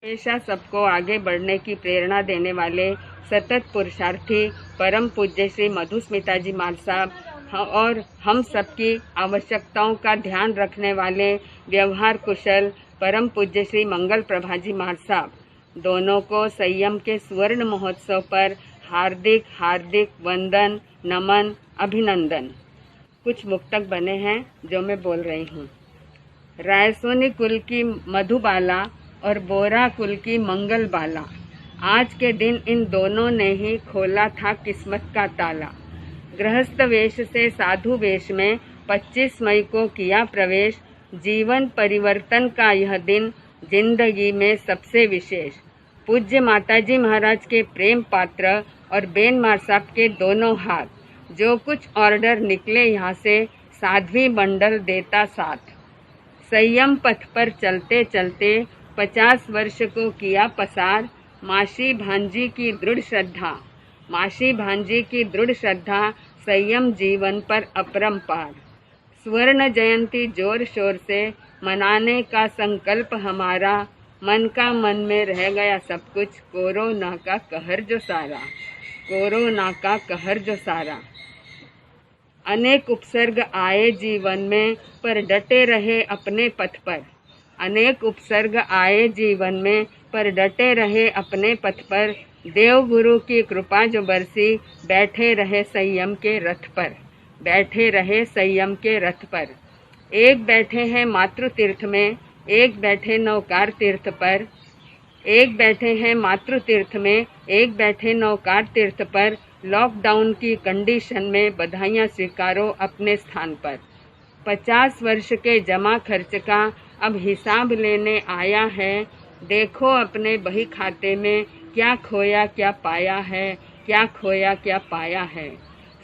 हमेशा सबको आगे बढ़ने की प्रेरणा देने वाले सतत पुरुषार्थी परम पूज्य श्री मधुस्मिता जी माल साहब और हम सबकी आवश्यकताओं का ध्यान रखने वाले व्यवहार कुशल परम पूज्य श्री मंगल प्रभा जी माल साहब दोनों को संयम के स्वर्ण महोत्सव पर हार्दिक हार्दिक वंदन, नमन, अभिनंदन। कुछ मुक्तक बने हैं जो मैं बोल रही हूँ। रायसोनी कुल की मधुबाला और बोरा कुल की मंगल बाला, आज के दिन इन दोनों ने ही खोला था किस्मत का ताला। गृहस्थ वेश से साधु वेश में 25 मई को किया प्रवेश। जीवन परिवर्तन का यह दिन जिंदगी में सबसे विशेष। पूज्य माताजी महाराज के प्रेम पात्र और बेन मार साहब के दोनों हाथ, जो कुछ ऑर्डर निकले यहाँ से साध्वी मंडल देता साथ। संयम पथ पर चलते चलते 50 वर्ष को किया पसार। मासी भांजी की दृढ़ श्रद्धा, मासी भांजी की दृढ़ श्रद्धा संयम जीवन पर अपरंपार। स्वर्ण जयंती जोर शोर से मनाने का संकल्प हमारा, मन का मन में रह गया सब कुछ, कोरोना का कहर जो सारा, कोरोना का कहर जो सारा। अनेक उपसर्ग आए जीवन में पर डटे रहे अपने पथ पर, अनेक उपसर्ग आए जीवन में पर डटे रहे अपने पथ पर। देव गुरु की कृपा जो बरसी, बैठे रहे संयम के रथ पर, बैठे रहे संयम के रथ पर। एक बैठे हैं मातृ तीर्थ में, एक बैठे नौकार तीर्थ पर, एक बैठे हैं मातृ तीर्थ में, एक बैठे नौकार तीर्थ पर। लॉकडाउन की कंडीशन में बधाइयाँ स्वीकारो अपने स्थान पर। 50 वर्ष के जमा खर्च का अब हिसाब लेने आया है। देखो अपने बही खाते में क्या खोया क्या पाया है, क्या खोया क्या पाया है।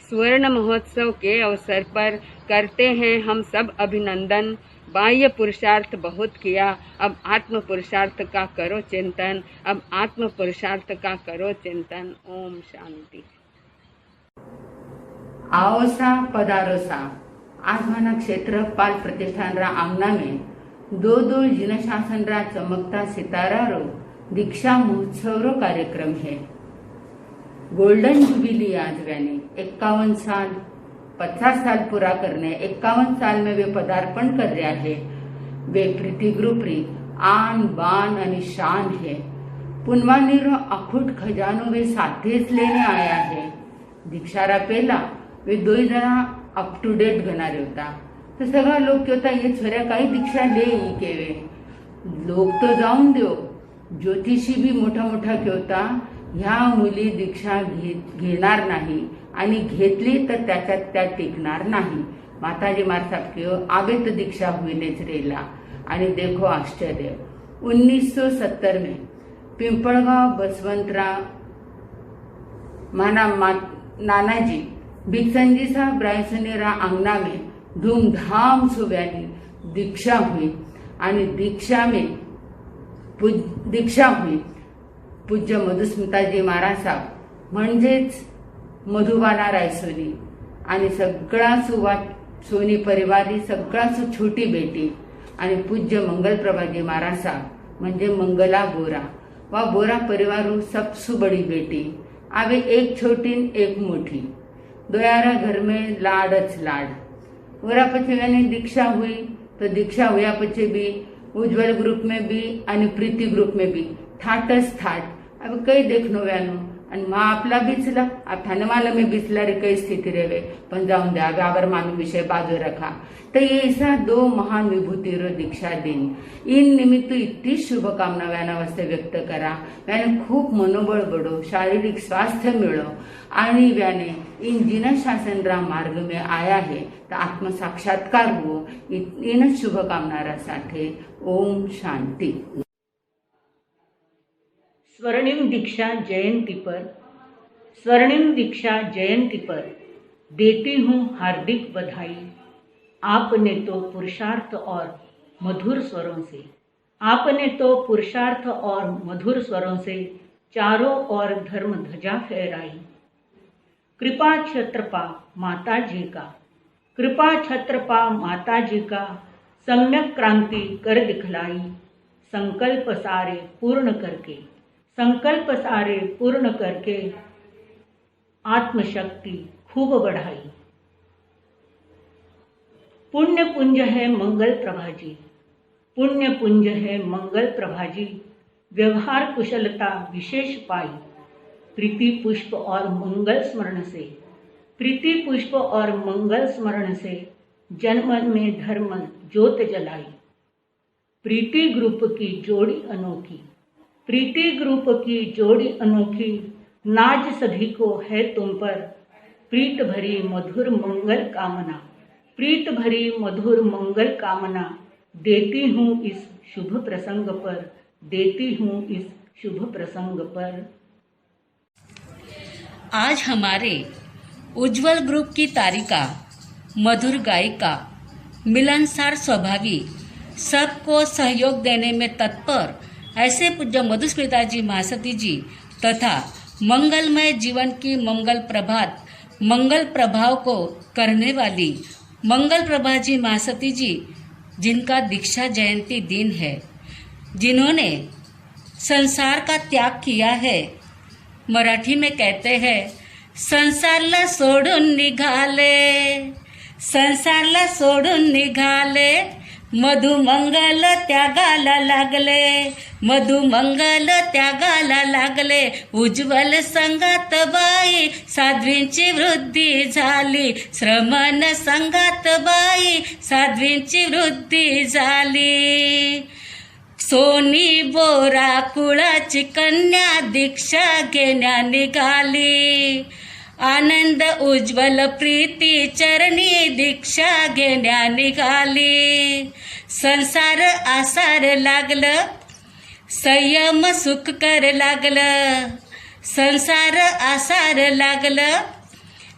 स्वर्ण महोत्सव के अवसर पर करते हैं हम सब अभिनंदन। बाह्य पुरुषार्थ बहुत किया, अब आत्म पुरुषार्थ का करो चिंतन, अब आत्म पुरुषार्थ का करो चिंतन। ओम शांति। आओसा पदारोसा आज माना क्षेत्र पाल प्रतिष्ठान रा आंगना में दो जिन शासन रा चमकता सितारा रो दीक्षा महोत्सव रो कार्यक्रम है। गोल्डन जुबिली आज यानी 51 साल 50 साल पूरा करने 51 साल में वे पदार्पण कर रहा है। वे प्रीति ग्रुप री आन बान आणि शान है। पुनवानी रो अखूट खजानो वे साथेच लेने आया है। दीक्षारा पहला वे 2 जना अप टू डेट गणारे होता, तर सगळा लोक होता हे छोऱ्या काही दीक्षा ले के वे लोक तो जाऊन देव। ज्योतिषी भी मोठा मोठा होता, ह्या मुली दीक्षा घेणार नाही आणि घेतली तर त्याच्यात त्या टिकणार नाही। माताजी मारसाब कियो आबे तो दीक्षा हुईनेच रेला। आणि देखो आश्चर्य 1970 में पिंपळगाव बसवंतराव माना नानाजी भिक्षंजी साहब रायसनेरा आंगना में धूमधाम से व्यानी दीक्षा हुई आणि दीक्षा हुई पूज्य मधुस्मिताजी महाराज साहब म्हणजेच मधुबाला रायसोनी आणि सगळा सोनी परिवारी सगळा छोटी बेटी आणि पूज्य मंगल प्रभाजी महाराज साहब म्हणजे मंगला बोरा व बोरा परिवार सबसे बड़ी बेटी। आवे एक छोटी एक मोटी, दोयारा घर में लाडच लाड। बोरा पछे यानी दीक्षा हुई तो दीक्षा हुआ पछे भी उज्जवल ग्रुप में भी आणि प्रीति ग्रुप में भी थाटच थाट। अब कई देखनो व्यानो आणि माँ आपला बिचला अब थानेमाला में बिचला रे कई स्थिति रेवे पण जाऊन दे। अब आवर मानू विषय बाजू रखा तो ये ऐसा 2 महान विभूति रो दीक्षा दिन इन निमित्त इतनी शुभकामना व्याना वास्ते व्यक्त करा। व्याने खूब मनोबळ बढो, शारीरिक स्वास्थ्य मिळो आणि व्याने इन जिन शासन रा मार्ग में आया है तो आत्म साक्षात्कार हो। इन शुभकामना साथे ओम शांति। स्वर्णिम दीक्षा जयंती पर, स्वर्णिम दीक्षा जयंती पर देती हूँ हार्दिक बधाई। आपने तो पुरुषार्थ और मधुर स्वरों से, आपने तो पुरुषार्थ और मधुर स्वरों से चारों ओर धर्म ध्वजा फहराई। कृपा छत्रपा माता जी का, कृपा छत्रपा माता जी का सम्यक क्रांति कर दिखलाई। संकल्प सारे पूर्ण करके आत्मशक्ति खूब बढ़ाई। पुण्य पुंज है मंगल प्रभा जी, व्यवहार कुशलता विशेष पाई। प्रीति पुष्प और मंगल स्मरण से जनमन में धर्म ज्योत जलाई। प्रीति ग्रुप की जोड़ी अनोखी, नाज सभी को है तुम पर। प्रीत भरी मधुर मंगल कामना, देती हूँ इस शुभ प्रसंग पर। आज हमारे उज्जवल ग्रुप की तारिका, मधुर गायिका, मिलनसार स्वभावी, सबको सहयोग देने में तत्पर ऐसे पूज्य मधुस्मिता जी महासती जी तथा मंगलमय जीवन की मंगल प्रभाव को करने वाली मंगल प्रभा जी महासती जी, जिनका दीक्षा जयंती दिन है, जिन्होंने संसार का त्याग किया है। मराठी में कहते हैं, संसारला सोडून निघाले, मधुमंगल त्यागाला लागले, उज्ज्वल संगात बाई साध्वींची वृद्धी झाली, श्रमण संगात बाई साध्वींची वृद्धी झाली। सोनी बोरा कुळाची कन्या दीक्षा घेण्या निघाली, आनंद उज्ज्वल प्रीती चरणी दीक्षा घेण्या निघाली। संसार आसार लागलं, संयम सुख कर लागलं, संसार आसार लागलं,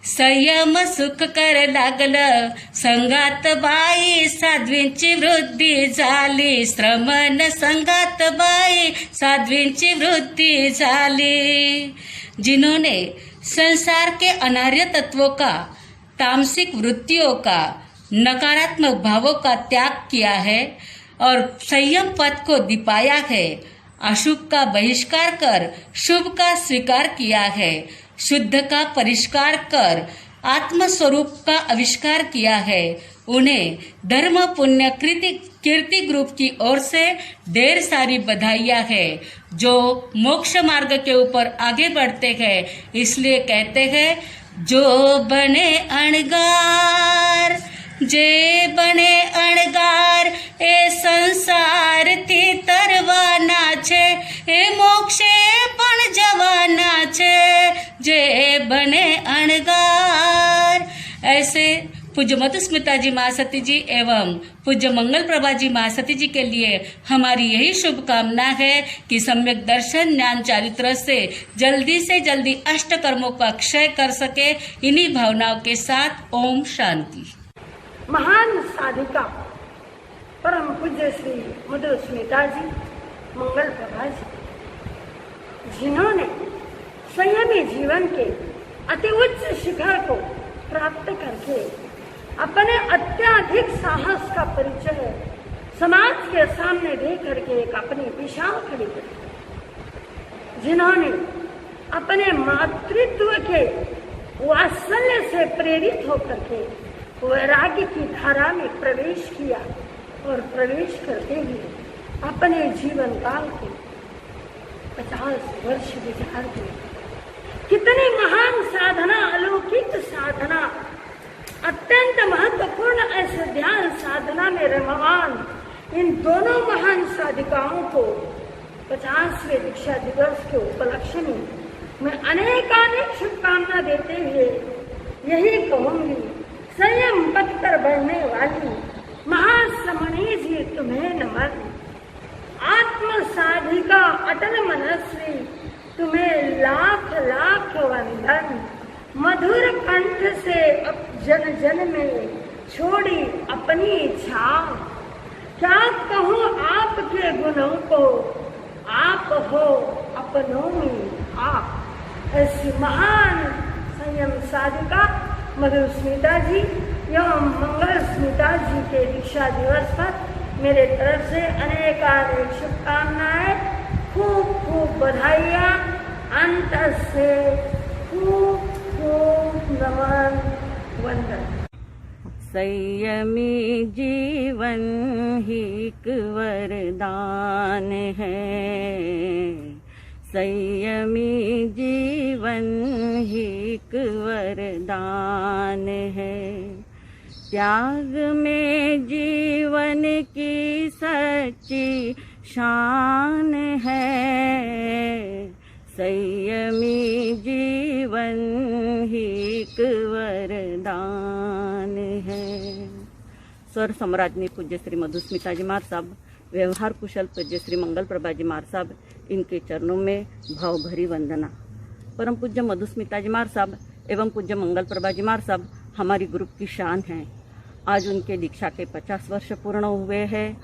संयम सुख कर लागलं। संगात बाई साध्वींची वृद्धी झाली, श्रमण संगात बाई साध्वींची वृद्धी झाली। जिन्होंने संसार के अनार्य तत्वों का, तामसिक वृत्तियों का, नकारात्मक भावों का त्याग किया है और संयम पथ को दिपाया है। अशुभ का बहिष्कार कर शुभ का स्वीकार किया है, शुद्ध का परिष्कार कर आत्म स्वरूप का आविष्कार किया है। उन्हें धर्म पुण्य कीर्ति ग्रुप की ओर से ढेर सारी बधाइयाँ है, जो मोक्ष मार्ग के ऊपर आगे बढ़ते हैं। इसलिए कहते हैं, जो बने अणगार, जे बने अणगार, ए संसार थी तरवाना छे, ए मोक्षे पण जवाना छे, जे बने अणगार। ऐसे पूज्य मधुस्मिता जी महासती जी एवं पूज्य मंगल प्रभा जी महासती जी के लिए हमारी यही शुभकामना है कि सम्यक दर्शन ज्ञान चारित्र से जल्दी अष्ट कर्मों का क्षय कर सके। इन्हीं भावनाओं के साथ ओम शांति। महान साधिका परम पूज्य श्री मधुस्मिता जी मंगल प्रभा जी, जिन्होंने संयमी जीवन के अति उच्च शिखर को प्राप्त करके अपने अत्याधिक साहस का परिचय समाज के सामने दे करके एक अपनी विशाल खड़ी कर, जिन्होंने अपने मातृत्व के वात्सल्य से प्रेरित होकर के वैराग्य की धारा में प्रवेश किया और प्रवेश करते हुए अपने जीवन काल को 50 वर्ष गुजार दिए। कितनी महान साधना, अलौकिक साधना, अत्यंत महत्वपूर्ण ऐसे ध्यान साधना में रममान इन दोनों महान साधिकाओं को 50वें दीक्षा दिवस के उपलक्ष्य में मैं अनेकानेक शुभकामना देते हुए यही कहूंगी, संयम पथ पर बढ़ने वाली महासमणी जी तुम्हें नमन। आत्म साधिका अटल मनस्वी तुम्हें लाख लाख वंदन। मधुर कंठ से जन जन में छोड़ी अपनी छाप, क्या कहूँ आपके गुणों को, आप हो अपनों में आप। ऐसी महान संयम साधिका मधुस्मिता जी एवं मंगल स्मिता जी के दीक्षा दिवस पर मेरे तरफ से अनेकानेक शुभकामनाएं, खूब खूब बधाइयाँ, अंतर से खूब खूब नमन वंदन। संयमी जीवन ही एक वरदान है, संयमी जीवन ही एक वरदान है। त्याग में जीवन की सच्ची शान है, संयमी जीवन ही एक वरदान है। स्वर सम्राज्ञी पूज्य श्री मधुस्मिताजी महाराज साहब, व्यवहार कुशल पूज्य श्री मंगल प्रभाजी महाराज साहब, इनके चरणों में भावभरी वंदना। परम पूज्य मधुस्मिताजी महाराज साहब एवं पूज्य मंगल प्रभाजी महाराज साहब हमारी ग्रुप की शान हैं। आज उनके दीक्षा के 50 वर्ष पूर्ण हुए हैं।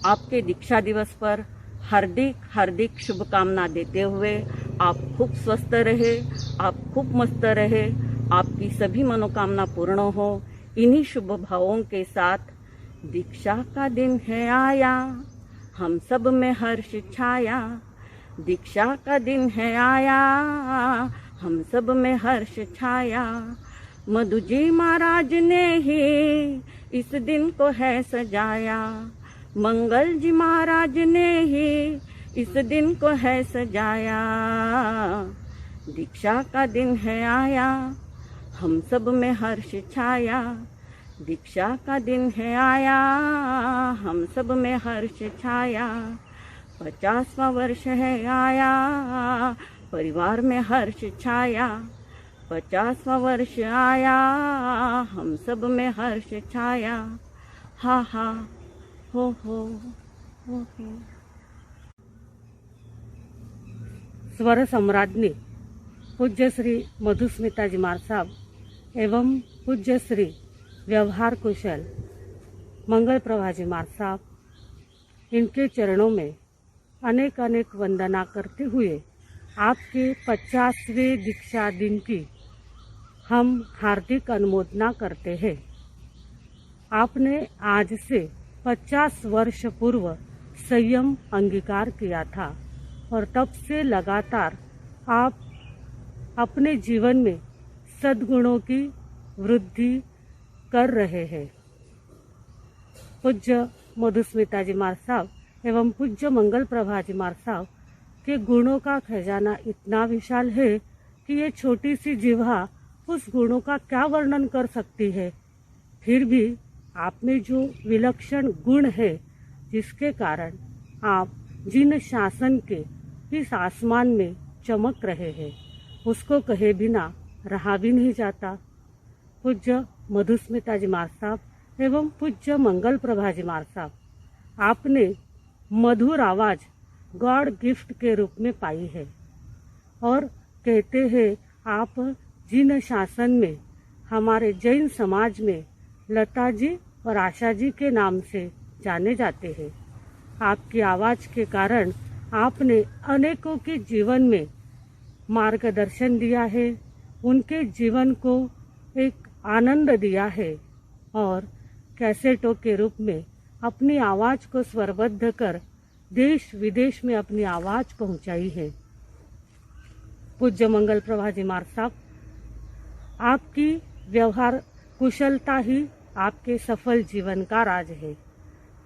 आपके दीक्षा दिवस पर हार्दिक हार्दिक शुभकामना देते हुए आप खूब स्वस्थ रहे, आप खूब मस्त रहे, आपकी सभी मनोकामना पूर्ण हो। इन्हीं शुभ भावों के साथ दीक्षा का दिन है आया, हम सब में हर्ष छाया। दीक्षा का दिन है आया, हम सब में हर्ष छाया। मधु जी महाराज ने ही इस दिन को है सजाया, मंगल जी महाराज ने ही इस दिन को है सजाया। दीक्षा का दिन है आया, हम सब में हर्ष छाया। दीक्षा का दिन है आया, हम सब में हर्ष छाया। 50वां वर्ष है आया, परिवार में हर्ष छाया। 50वां वर्ष आया, हम सब में हर्ष छाया। हा हा हो हो हो। स्वर सम्राज्ञी पूज्य श्री मधुस्मिताजी महाराज साहब एवं पूज्य श्री व्यवहार कुशल मंगल प्रभाजी महाराज साहब, इनके चरणों में अनेक अनेक वंदना करते हुए आपके 50वें दीक्षा दिन की हम हार्दिक अनुमोदना करते हैं। आपने आज से 50 वर्ष पूर्व संयम अंगीकार किया था और तब से लगातार आप अपने जीवन में सद्गुणों की वृद्धि कर रहे हैं। पूज्य मधुस्मिताजी महाराज साहब एवं पूज्य मंगल प्रभाजी महाराज साहब के गुणों का खजाना इतना विशाल है कि ये छोटी सी जिह्वा उस गुणों का क्या वर्णन कर सकती है। फिर भी आप में जो विलक्षण गुण है, जिसके कारण आप जिन शासन के इस आसमान में चमक रहे हैं, उसको कहे बिना रहा भी नहीं जाता। पूज्य मधुस्मिताजी महाराज साहब एवं पूज्य मंगल प्रभाजी महाराज साहब, आपने मधुर आवाज गॉड गिफ्ट के रूप में पाई है और कहते हैं आप जिन शासन में हमारे जैन समाज में लता जी और आशा जी के नाम से जाने जाते हैं। आपकी आवाज के कारण आपने अनेकों के जीवन में मार्गदर्शन दिया है, उनके जीवन को एक आनंद दिया है और कैसेटों के रूप में अपनी आवाज को स्वरबद्ध कर देश विदेश में अपनी आवाज पहुंचाई है। पूज्य मंगल प्रभाजी महाराज साहब, आपकी व्यवहार कुशलता ही आपके सफल जीवन का राज है।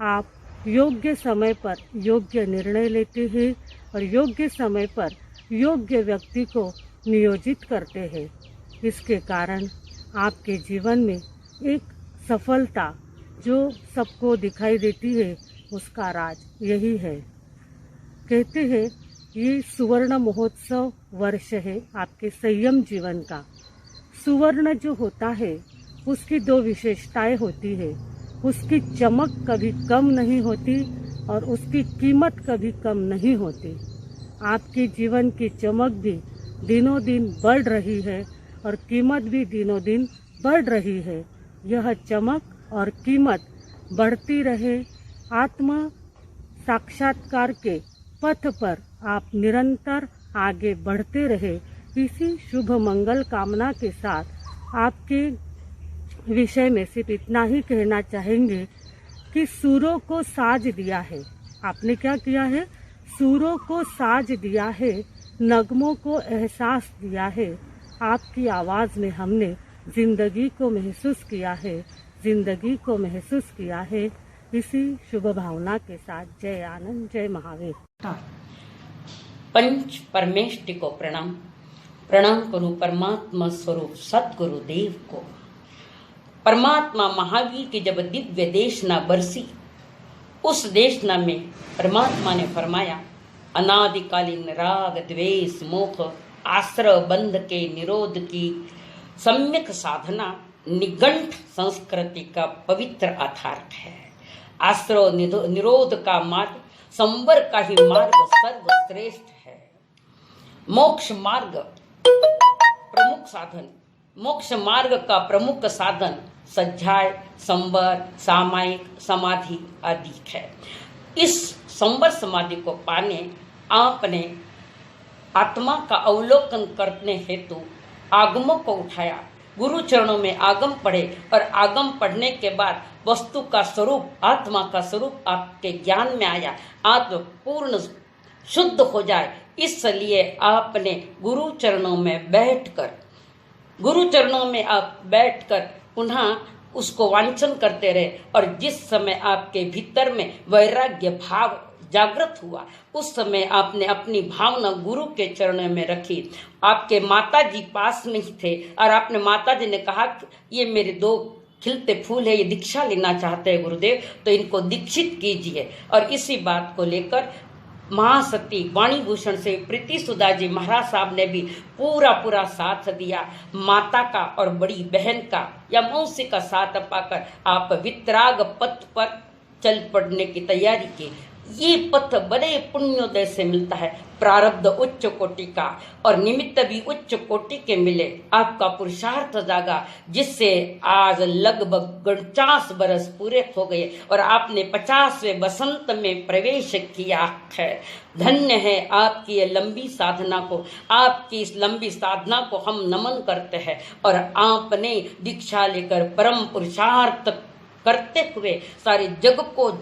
आप योग्य समय पर योग्य निर्णय लेते हैं और योग्य समय पर योग्य व्यक्ति को नियोजित करते हैं। इसके कारण आपके जीवन में एक सफलता जो सबको दिखाई देती है, उसका राज यही है। कहते हैं ये सुवर्ण महोत्सव वर्ष है आपके संयम जीवन का। सुवर्ण जो होता है उसकी दो विशेषताएं होती है, उसकी चमक कभी कम नहीं होती और उसकी कीमत कभी कम नहीं होती। आपके जीवन की चमक भी दिनों दिन बढ़ रही है और कीमत भी दिनों दिन बढ़ रही है। यह चमक और कीमत बढ़ती रहे। आत्म साक्षात्कार के पथ पर आप निरंतर आगे बढ़ते रहे। इसी शुभ मंगल कामना के साथ आपके विषय में सिर्फ इतना ही कहना चाहेंगे कि सुरों को साज दिया है। आपने क्या किया है? सुरों को साज दिया है, नगमों को एहसास दिया है। आपकी आवाज में हमने जिंदगी को महसूस किया है, जिंदगी को महसूस किया है। इसी शुभ भावना के साथ जय आनंद, जय महावीर। पंच परमेष्टि को प्रणाम। प्रणाम करूं परमात्मा स्वरूप सतगुरु देव को। परमात्मा महावीर की जब दिव्य देशना बरसी, उस देशना में परमात्मा ने फरमाया, अनादिकालीन राग द्वेष मोह आश्रय बंध के निरोध की सम्यक साधना निगंठ संस्कृति का पवित्र आधार है। आश्रय निरोध का मार्ग संवर का ही मार्ग सर्वश्रेष्ठ है। मोक्ष मार्ग प्रमुख साधन, मोक्ष मार्ग का प्रमुख साधन सज्जाय, संवर, सामायिक, समाधि आदि है। इस संवर समाधि को पाने आपने आत्मा का अवलोकन करने हेतु आगमों को उठाया, गुरु चरणों में आगम पढ़े और आगम पढ़ने के बाद वस्तु का स्वरूप, आत्मा का स्वरूप आपके ज्ञान में आया, आत्मा पूर्ण शुद्ध हो जाए। इसलिए आपने गुरु चरणों में बैठकर, गुरु चरणों में आप बैठकर पुनः उसको वांछन करते रहे और जिस समय आपके भीतर में वैराग्य भाव जागृत हुआ, उस समय आपने अपनी भावना गुरु के चरणों में रखी। आपके माताजी पास नहीं थे और आपने माताजी ने कहा ये मेरे 2 खिलते फूल है, ये दीक्षा लेना चाहते हैं गुरुदेव, तो इनको दीक्षित कीजिए। और इसी बात को लेकर महासती वाणी भूषण से प्रीति सुधा जी महाराज साहब ने भी पूरा साथ दिया। माता का और बड़ी बहन का या मौसी का साथ पाकर आप वितराग पथ पर चल पड़ने की तैयारी की। ये पथ बड़े पुण्योदय से मिलता है, प्रारब्ध उच्च कोटि का और निमित्त भी उच्च कोटि के मिले। आपका पुरुषार्थ जागा, जिससे आज लगभग 49 बरस पूरे हो गए और आपने 50वें बसंत में प्रवेश किया है। धन्य है आपकी ये लंबी साधना को, आपकी इस लंबी साधना को हम नमन करते हैं। और आपने दीक्षा लेकर परम पुरुषार्थ करते हुए सारे जग को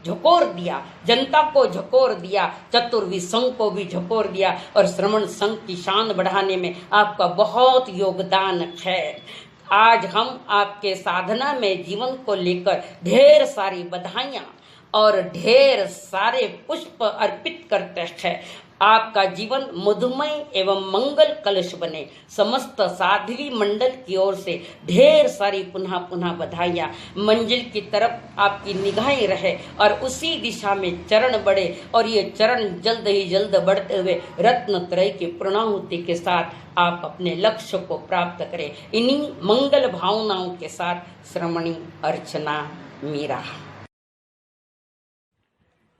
झकोर दिया, जनता को झकोर दिया, चतुर्वी संघ को भी झकोर दिया और श्रमण संघ की शान बढ़ाने में आपका बहुत योगदान है। आज हम आपके साधना में जीवन को लेकर ढेर सारी बधाइयाँ और ढेर सारे पुष्प अर्पित करते हैं। आपका जीवन मधुमय एवं मंगल कलश बने। समस्त साध्वी मंडल की ओर से ढेर सारी पुनः बधाइयाँ। मंजिल की तरफ आपकी निगाहें रहे और उसी दिशा में चरण बढ़े और ये चरण जल्द ही जल्द बढ़ते हुए रत्न त्रय की पूर्णाहुति के साथ आप अपने लक्ष्य को प्राप्त करें। इन्हीं मंगल भावनाओं के साथ श्रमणी अर्चना मीरा।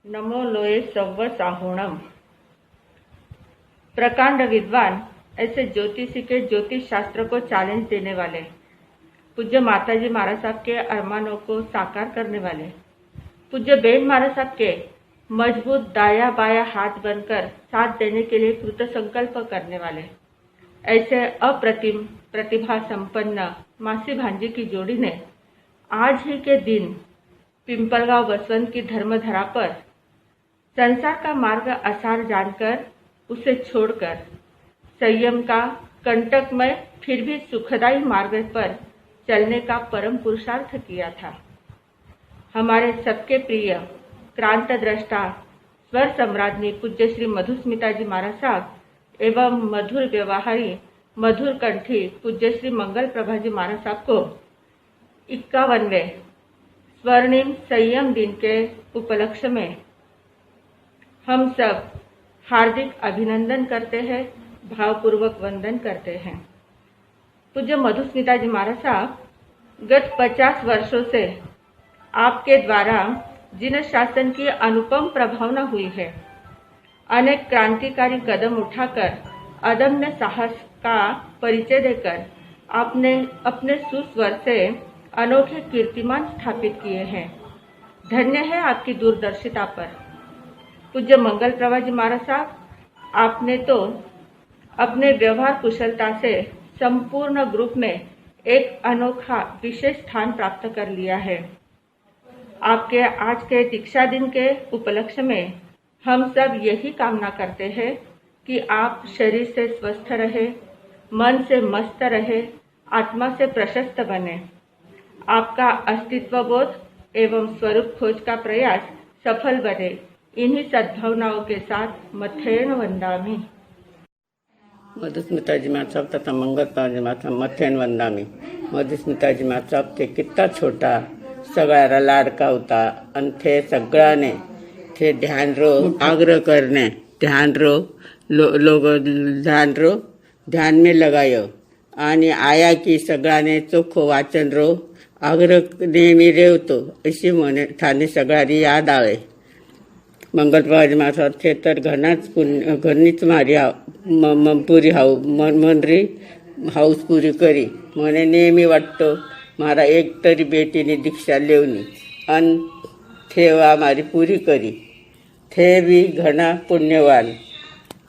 नमो लोए सव्व साहुणम। प्रकांड विद्वान ऐसे ज्योतिषी के ज्योतिष शास्त्र को चैलेंज देने वाले, पूज्य माताजी महाराज साहब के अरमानों को साकार करने वाले, पूज्य बेन महाराज साहब के मजबूत दाया बाया हाथ बनकर साथ देने के लिए कृत संकल्प करने वाले, ऐसे अप्रतिम प्रतिभा संपन्न मासी भांजी की जोड़ी ने आज ही के दिन पिंपलगांव बसवंत की धर्मधरा पर संसार का मार्ग आसार जानकर उसे छोड़कर संयम का कंटकमय फिर भी सुखदायी मार्ग पर चलने का परम पुरुषार्थ किया था। हमारे सबके प्रिय क्रांत दृष्टा स्वर सम्राज्ञी पूज्य श्री मधुस्मिता जी महाराज साहब एवं मधुर व्यवहारी मधुर कंठी पूज्य श्री मंगल प्रभा जी महाराज साहब को 51वें स्वर्णिम संयम दिन के उपलक्ष्य में हम सब हार्दिक अभिनंदन करते हैं, भावपूर्वक वंदन करते हैं। पूज्य मधुस्मिता जी महाराज साहब गत 50 वर्षों से आपके द्वारा जिन शासन की अनुपम प्रभावना हुई है, अनेक क्रांतिकारी कदम उठाकर अदम्य साहस का परिचय देकर आपने अपने सुस्वर से अनोखे कीर्तिमान स्थापित किए हैं। धन्य है आपकी दूरदर्शिता पर। पूज्य मंगल प्रभा जी महाराज साहब, आपने तो अपने व्यवहार कुशलता से संपूर्ण ग्रुप में एक अनोखा विशेष स्थान प्राप्त कर लिया है। आपके आज के दीक्षा दिन के उपलक्ष्य में हम सब यही कामना करते हैं कि आप शरीर से स्वस्थ रहे, मन से मस्त रहे, आत्मा से प्रशस्त बने। आपका अस्तित्व बोध एवं स्वरूप खोज का प्रयास सफल बने। इन्हीं सद्भावनाओं के साथ मथेन वंदामी। मधुस्मिताजी महाराज तथा मंगल प्रभाजी महाराज मथेन वंदामी। मधुस्मिताजी महाराज ते कितना छोटा सगळ्याला लाडका होता आणि ते सगळ्याने ते ध्यान रो आग्रह करने ध्यान रो लोग ध्यान रो ध्यान में लगायो आणि आया की सगळ्याने चोखो वाचन रो आग्रह नेहमी रेवतो अशी म्हणे ठाणे सगळ्यांनी याद आवे। मंगल प्रभाजी महाराज थे तर घरनीच मारी पुरी हाऊ मनरी हाऊस पुरी करी म्हणे नेहमी वाटतो मारा एक तरी बेटीने दीक्षा लेवनी अन थे मारी पूरी करी। थे भी घना पुण्यवान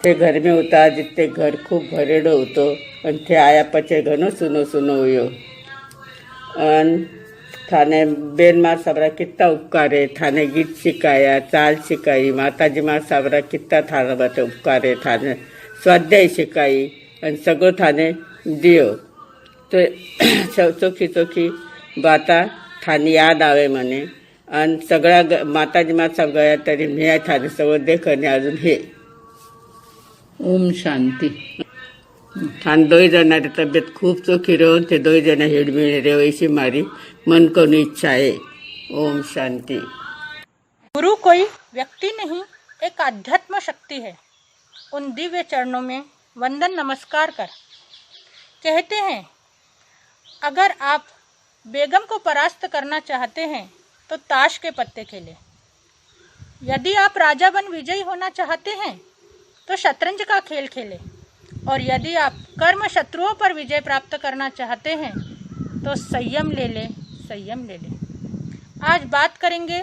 थे घर में होता जितने घर खूब भरेडो होतो अन थे आया पचे घनो सुनो सुनो हुयो अन थाने बेन मार साबरा कितना उपकार है थाने गीत सिखाया चाल सिखाई माताजी मार साबरा कितना थाना बटे उपकार है थाने स्वाध्याय सिखाई अन सगळं थाने दियो तो चोखी चोखी बाता थानी याद आवे मने आणि सगळ्या माताजी मार साहेब गया तरी मी थाने सगळं देखणे अजून हे ओम शांती। थान दोई जणांची तब्येत खूप चोखी राहून ते दोई जण हेडमिळे रे वैसी मारी मन करून इच्छा है। ओम शांति। गुरु कोई व्यक्ति नहीं, एक आध्यात्म शक्ति है। उन दिव्य चरणों में वंदन नमस्कार कर कहते हैं, अगर आप बेगम को परास्त करना चाहते हैं तो ताश के पत्ते खेलें। यदि आप राजा बन विजयी होना चाहते हैं तो शतरंज का खेल खेलें। और यदि आप कर्म शत्रुओं पर विजय प्राप्त करना चाहते हैं तो संयम ले लें, संयम ले लें। आज बात करेंगे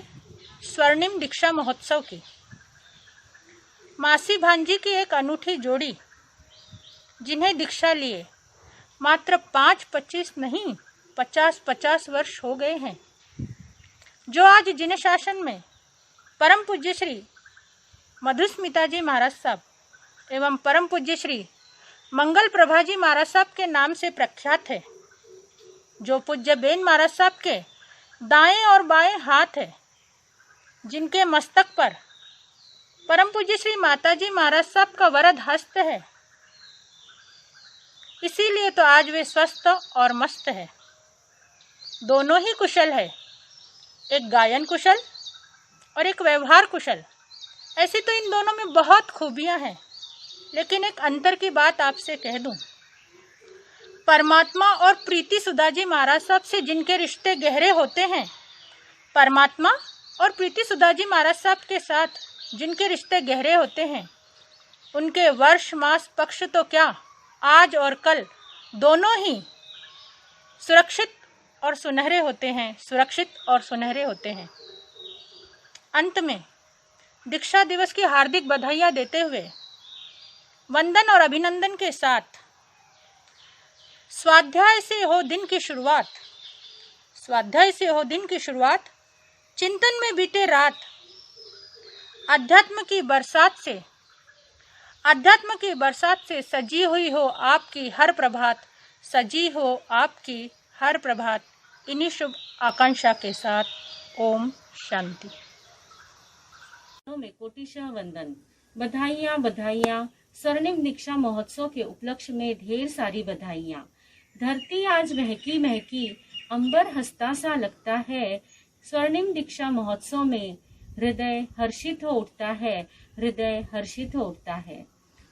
स्वर्णिम दीक्षा महोत्सव की। मासी भांजी की एक अनूठी जोड़ी जिन्हें दीक्षा लिए मात्र 5-25 नहीं 50-50 वर्ष हो गए हैं, जो आज जिन शासन में परम पूज्य श्री मधुस्मिताजी महाराज साहब एवं परम पूज्य श्री मंगल प्रभाजी महाराज साहब के नाम से प्रख्यात है, जो पूज्य बेन महाराज साहब के दाएं और बाएं हाथ है, जिनके मस्तक पर परम पूज्य श्री माताजी महाराज साहब का वरद हस्त है। इसीलिए तो आज वे स्वस्थ और मस्त है। दोनों ही कुशल है, एक गायन कुशल और एक व्यवहार कुशल। ऐसी तो इन दोनों में बहुत खूबियां हैं, लेकिन एक अंतर की बात आपसे कह दूं। परमात्मा और प्रीति सुधाजी महाराज साहब से जिनके रिश्ते गहरे होते हैं, परमात्मा और प्रीति सुधाजी महाराज साहब के साथ जिनके रिश्ते गहरे होते हैं, उनके वर्ष मास पक्ष तो क्या, आज और कल दोनों ही सुरक्षित और सुनहरे होते हैं, सुरक्षित और सुनहरे होते हैं। अंत में दीक्षा दिवस की हार्दिक बधाइयाँ देते हुए वंदन और अभिनंदन के साथ स्वाध्याय से हो दिन की शुरुआत, स्वाध्याय से हो दिन की शुरुआत, चिंतन में बीते रात, अध्यात्म की बरसात से सजी हुई हो आपकी हर प्रभात, सजी हो आपकी हर प्रभात। इन्हीं शुभ आकांक्षा के साथ ओम शांति। में कोटिशः वंदन, बधाइयाँ बधाइयाँ। स्वर्णिम दीक्षा महोत्सव के उपलक्ष्य में ढेर सारी बधाइयाँ। धरती आज महकी महकी, अंबर हंसता सा लगता है। स्वर्णिम दीक्षा महोत्सव में हृदय हर्षित हो उठता है, हृदय हर्षित हो उठता है।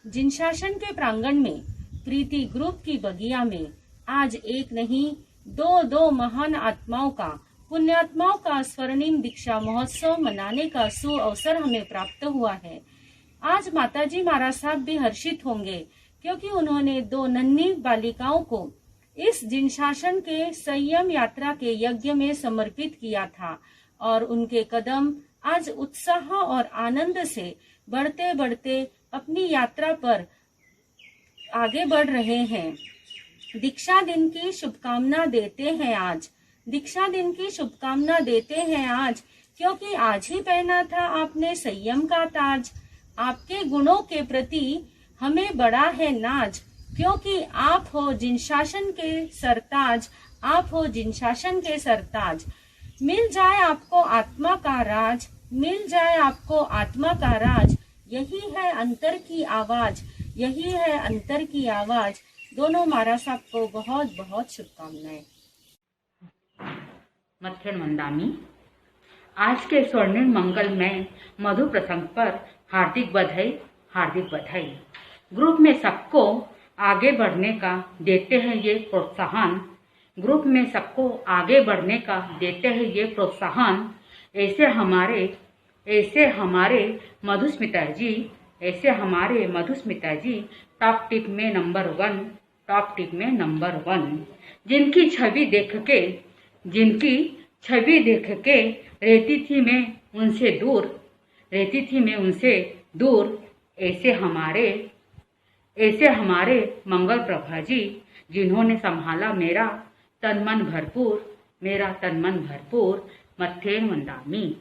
जिनशासन के प्रांगण में प्रीति ग्रुप की बगिया में आज एक नहीं दो महान आत्माओं का, पुण्यात्माओं का स्वर्णिम दीक्षा महोत्सव मनाने का सुअवसर हमें प्राप्त हुआ है। आज माताजी महाराज साहब भी हर्षित होंगे, क्योंकि उन्होंने 2 नन्ही बालिकाओं को इस जिनशासन के संयम यात्रा के यज्ञ में समर्पित किया था, और उनके कदम आज उत्साह और आनंद से बढ़ते बढ़ते अपनी यात्रा पर आगे बढ़ रहे हैं। दीक्षा दिन की शुभकामना देते हैं आज दीक्षा दिन की शुभकामना देते हैं आज, क्योंकि आज ही पहना था आपने संयम का ताज। आपके गुणों के प्रति हमें बड़ा है नाज, क्योंकि आप हो जिन शासन के सरताज, आप हो जिन शासन के सरताज। मिल जाए आपको आत्मा का राज, मिल जाए आपको आत्मा का राज, यही है अंतर की आवाज, यही है अंतर की आवाज। दोनों महाराज साहब को बहुत बहुत शुभकामनाएं। मथेन वंदामी। आज के स्वर्णिम मंगल में मधु प्रसंग पर हार्दिक बधाई, हार्दिक बधाई। ग्रुप में सबको आगे बढ़ने का देते हैं ये प्रोत्साहन, ग्रुप में सबको आगे बढ़ने का देते हैं ये प्रोत्साहन। ऐसे हमारे मधुस्मिता जी, ऐसे हमारे मधुस्मिता जी टॉप टिप में नंबर 1, टॉप टिप में नंबर 1। जिनकी छवि देख के रहती थी मैं उनसे दूर। ऐसे हमारे मंगल प्रभा जी, जिन्होंने संभाला मेरा तन मन भरपूर। मथेन वंदामी।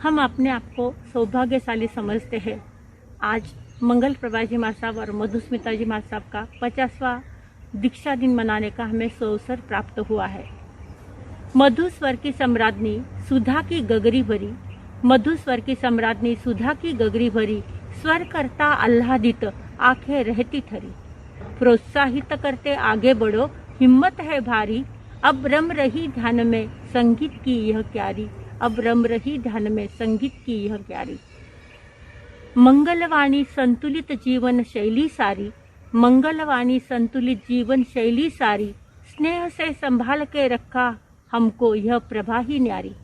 हम अपने आप को सौभाग्यशाली समझते हैं। आज मंगल प्रभा जी महाराज साहब और मधुस्मिता जी महाराज साहब का 50वां दीक्षा दिन मनाने का हमें अवसर प्राप्त हुआ है। मधु स्वर की सम्राज्ञी सुधा की गगरी भरी, मधु स्वर की सम्राज्ञी सुधा की गगरी भरी, स्वर करता आह्लादित आंखें रहती ठरी, प्रोत्साहित करते आगे बढ़ो हिम्मत है भारी, अब रम रही ध्यान में संगीत की यह क्यारी, अब रम रही ध्यान में संगीत की यह क्यारी। मंगलवाणी संतुलित जीवन शैली सारी, मंगलवाणी संतुलित जीवन शैली सारी, स्नेह से संभाल के रखा हमको यह प्रभा ही न्यारी।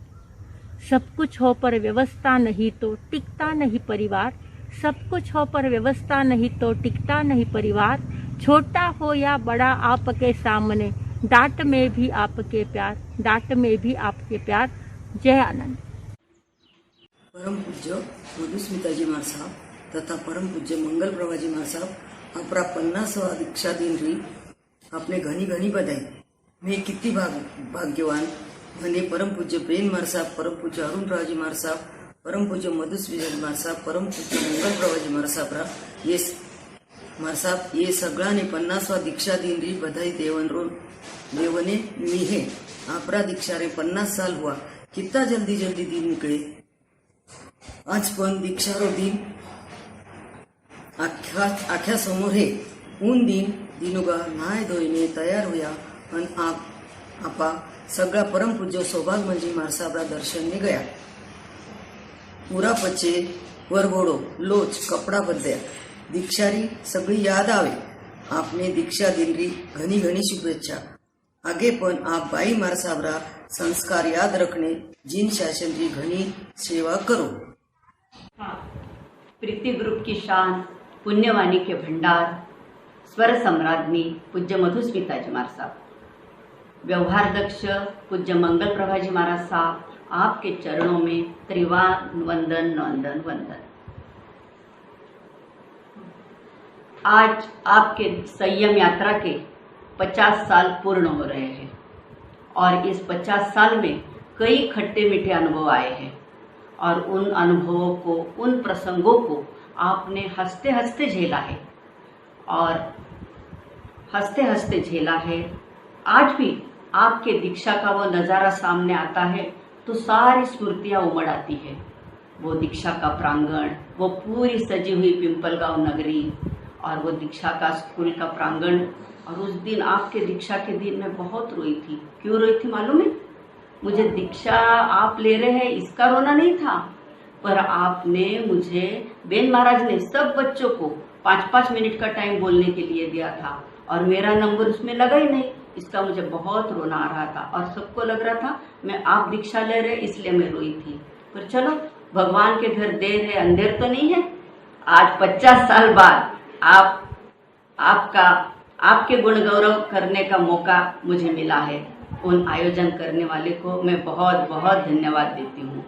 सब कुछ हो पर व्यवस्था नहीं तो टिकता नहीं परिवार, सब कुछ हो पर व्यवस्था नहीं तो टिकता नहीं परिवार। छोटा हो या बड़ा आपके सामने, डांट में भी आपके प्यार, डांट में भी आपके प्यार। जय आनंद। परम पूज्य मधुस्मिता जी महाराज साहब तथा परम पूज्य मंगल प्रभा जी महाराज साहब अपना 50वां दीक्षा दिन रही, आपने घनी घनी बधाई। मैं किती भाग्यवान मैंने परम पूज्य बेन महाराज साहब, परम पूज्य अरुण प्रभा जी महाराज साहब, परम पूज्य मधुस्मिता जी महाराज साहब, परम पूज्य मंगल प्रभा जी महाराज साहब महाराज साहब ये सगळ्यांनी 50वां दीक्षा दिन रही बधाई देवने मी है। आपरा दीक्षा रे 50 साल हुआ, कितना जल्दी दिन निकले। आज पण दीक्षा रो दिन आख्या समोर है। उन दिनोगा नहाय धोईने तैयार हुआ और आपा सगळा परम पूज्य सौभाग्य जी महाराज साहब दर्शन ने गया। पूरा पचे वरघोड़ो लोच कपड़ा बदल्या दीक्षारी सगळी याद आवे। आपने दीक्षा दिन री घनी घनी शुभेच्छा। आगे पण आप बाई महाराज साहब संस्कार याद रखने जिन शासन की घनी सेवा करो। प्रीति ग्रुप की शान, पुण्यवाणी के भंडार, स्वर सम्राज्ञी पूज्य मधुस्मिता जी महाराज साहब, व्यवहार दक्ष पूज्य मंगल प्रभा जी महाराज साहब, आपके चरणों में त्रिवान वंदन वंदन वंदन। आज आपके संयम यात्रा के 50 साल पूर्ण हो रहे हैं और इस 50 साल में कई खट्टे मीठे अनुभव आए हैं और उन अनुभवों को, उन प्रसंगों को आपने हंसते हंसते झेला है और हंसते हंसते झेला है। आज भी आपके दीक्षा का वो नज़ारा सामने आता है तो सारी स्मृतियाँ उमड़ आती है। वो दीक्षा का प्रांगण, वो पूरी सजी हुई पिंपलगांव नगरी और वो दीक्षा का स्कूल का प्रांगण। और उस दिन आपके दीक्षा के दिन मैं बहुत रोई थी। क्यों रोई थी मालूम है? मुझे दीक्षा आप ले रहे हैं इसका रोना नहीं था, पर आपने मुझे, बेन महाराज ने सब बच्चों को 5-5 मिनट का टाइम बोलने के लिए दिया था और मेरा नंबर उसमें लगा ही नहीं। इसका मुझे बहुत रोना आ रहा था और सबको लग रहा था मैं आप दीक्षा ले रहे इसलिए मैं रोई थी। पर चलो, भगवान के घर देर है अंधेर तो नहीं है। आज 50 साल बाद आपके गुण गौरव करने का मौका मुझे मिला है। उन आयोजन करने वाले को मैं बहुत बहुत धन्यवाद देती हूँ।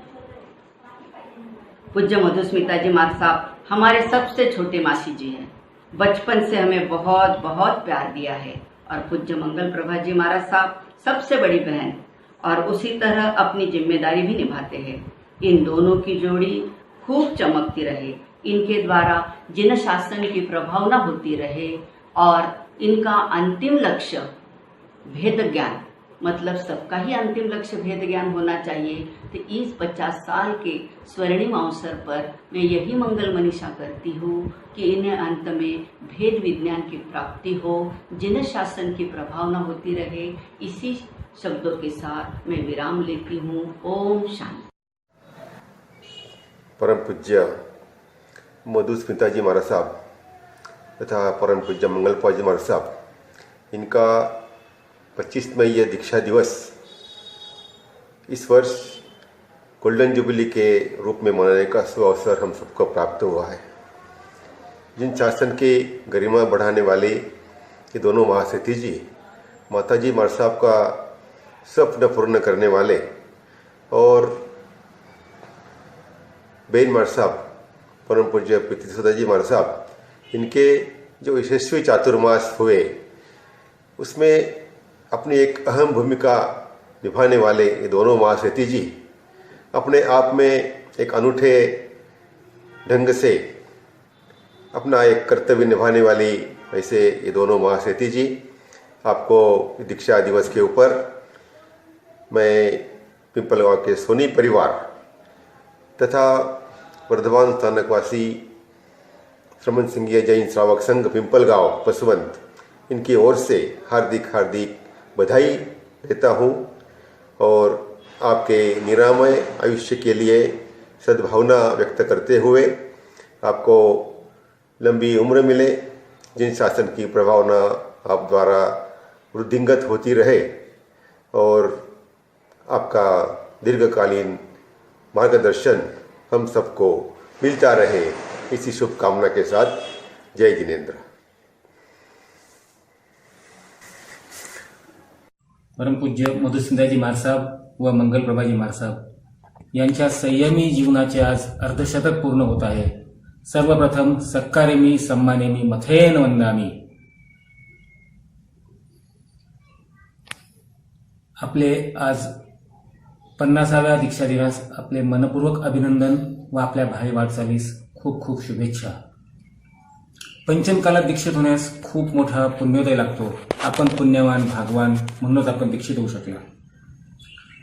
पूज्य मधुस्मिता जी महाराज साहब हमारे सबसे छोटे मासी जी हैं। बचपन से हमें बहुत बहुत प्यार दिया है और पूज्य मंगल प्रभा जी महाराज साहब सबसे बड़ी बहन और उसी तरह अपनी जिम्मेदारी भी निभाते हैं। इन दोनों की जोड़ी खूब चमकती रहे, इनके द्वारा जिन शासन की प्रभावना होती रहे और इनका अंतिम लक्ष्य भेद ज्ञान, मतलब सबका ही अंतिम लक्ष्य भेद ज्ञान होना चाहिए। तो इस 50 साल के स्वर्णिम अवसर पर मैं यही मंगल मनीषा करती हूँ कि इन्हें अंत में भेद विज्ञान की प्राप्ति हो, जिन शासन की प्रभावना होती रहे। इसी शब्दों के साथ मैं विराम लेती हूँ। ओम शांति। परम पूज्य मधुस्मिता जी महाराज साहब तथा परम पूज्य मंगल प्रभा जी महाराज साहब, इनका 25 मई यह दीक्षा दिवस इस वर्ष गोल्डन जुबली के रूप में मनाने का सुअवसर हम सबको प्राप्त हुआ है। जिन शासन की गरिमा बढ़ाने वाले ये दोनों महासेठी जी, माता जी महाराज साहब का स्वप्न पूर्ण करने वाले, और बेन महाराज साहब परम पूज्य प्रीतिसुधा जी महाराज साहब, इनके जो यशस्वी चातुर्मास हुए उसमें अपनी एक अहम भूमिका निभाने वाले ये दोनों महासेठी जी अपने आप में एक अनूठे ढंग से अपना एक कर्तव्य निभाने वाली ऐसे ये दोनों महासेठी जी, आपको दीक्षा दिवस के ऊपर मैं पिंपलगांव के सोनी परिवार तथा वर्धमान स्थानकवासी श्रमण सिंघिया जैन श्रावक संघ पिंपलगांव पसवंत, इनकी ओर से हार्दिक हार्दिक बधाई देता हूँ और आपके निरामय आयुष्य के लिए सद्भावना व्यक्त करते हुए आपको लंबी उम्र मिले, जिन शासन की प्रभावना आप द्वारा वृद्धिंगत होती रहे और आपका दीर्घकालीन मार्गदर्शन हम सबको मिलता रहे, इसी शुभकामना के साथ जय जिनेंद्र। परम पूज्य मधुस्मिताजी महाराज साहब व मंगल प्रभाजी महाराज साहब यांच्या संयमी जीवनाचे आज अर्धशतक पूर्ण होत आहे। सर्वप्रथम सत्कारेमी सम्मानेमी मथेन वंदामी। आपले आज 50व्या दीक्षा दिवस आपले मनपूर्वक अभिनंदन व आपल्या भावी वाटचालीस खूप खूप शुभेच्छा। पंचमकालात दीक्षित होण्यास खूप मोठा पुण्योदय लागतो। आपण पुण्यवान भागवान म्हणूनच आपण दीक्षित होऊ शकला।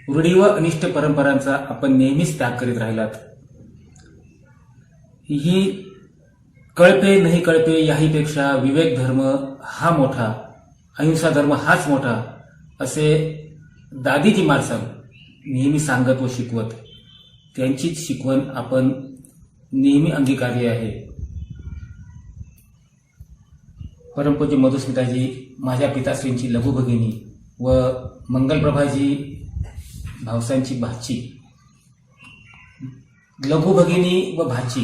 रूढी व अनिष्ट परंपरांचा आपण नेहमीच त्याग करीत राहिलात। ही कळपे नाही कळपे याहीपेक्षा विवेक धर्म हा मोठा, अहिंसा धर्म हाच मोठा, असे दादीजी महाराज नेहमी सांगत व शिकवत। त्यांचीच शिकवण आपण नेहमी अंगीकारली आहे। परमपूज्य मधुस्मिताजी माझ्या पिताश्रींची लघु भगिनी व मंगलप्रभाजी भावसांची भाची, लघु भगिनी व भाची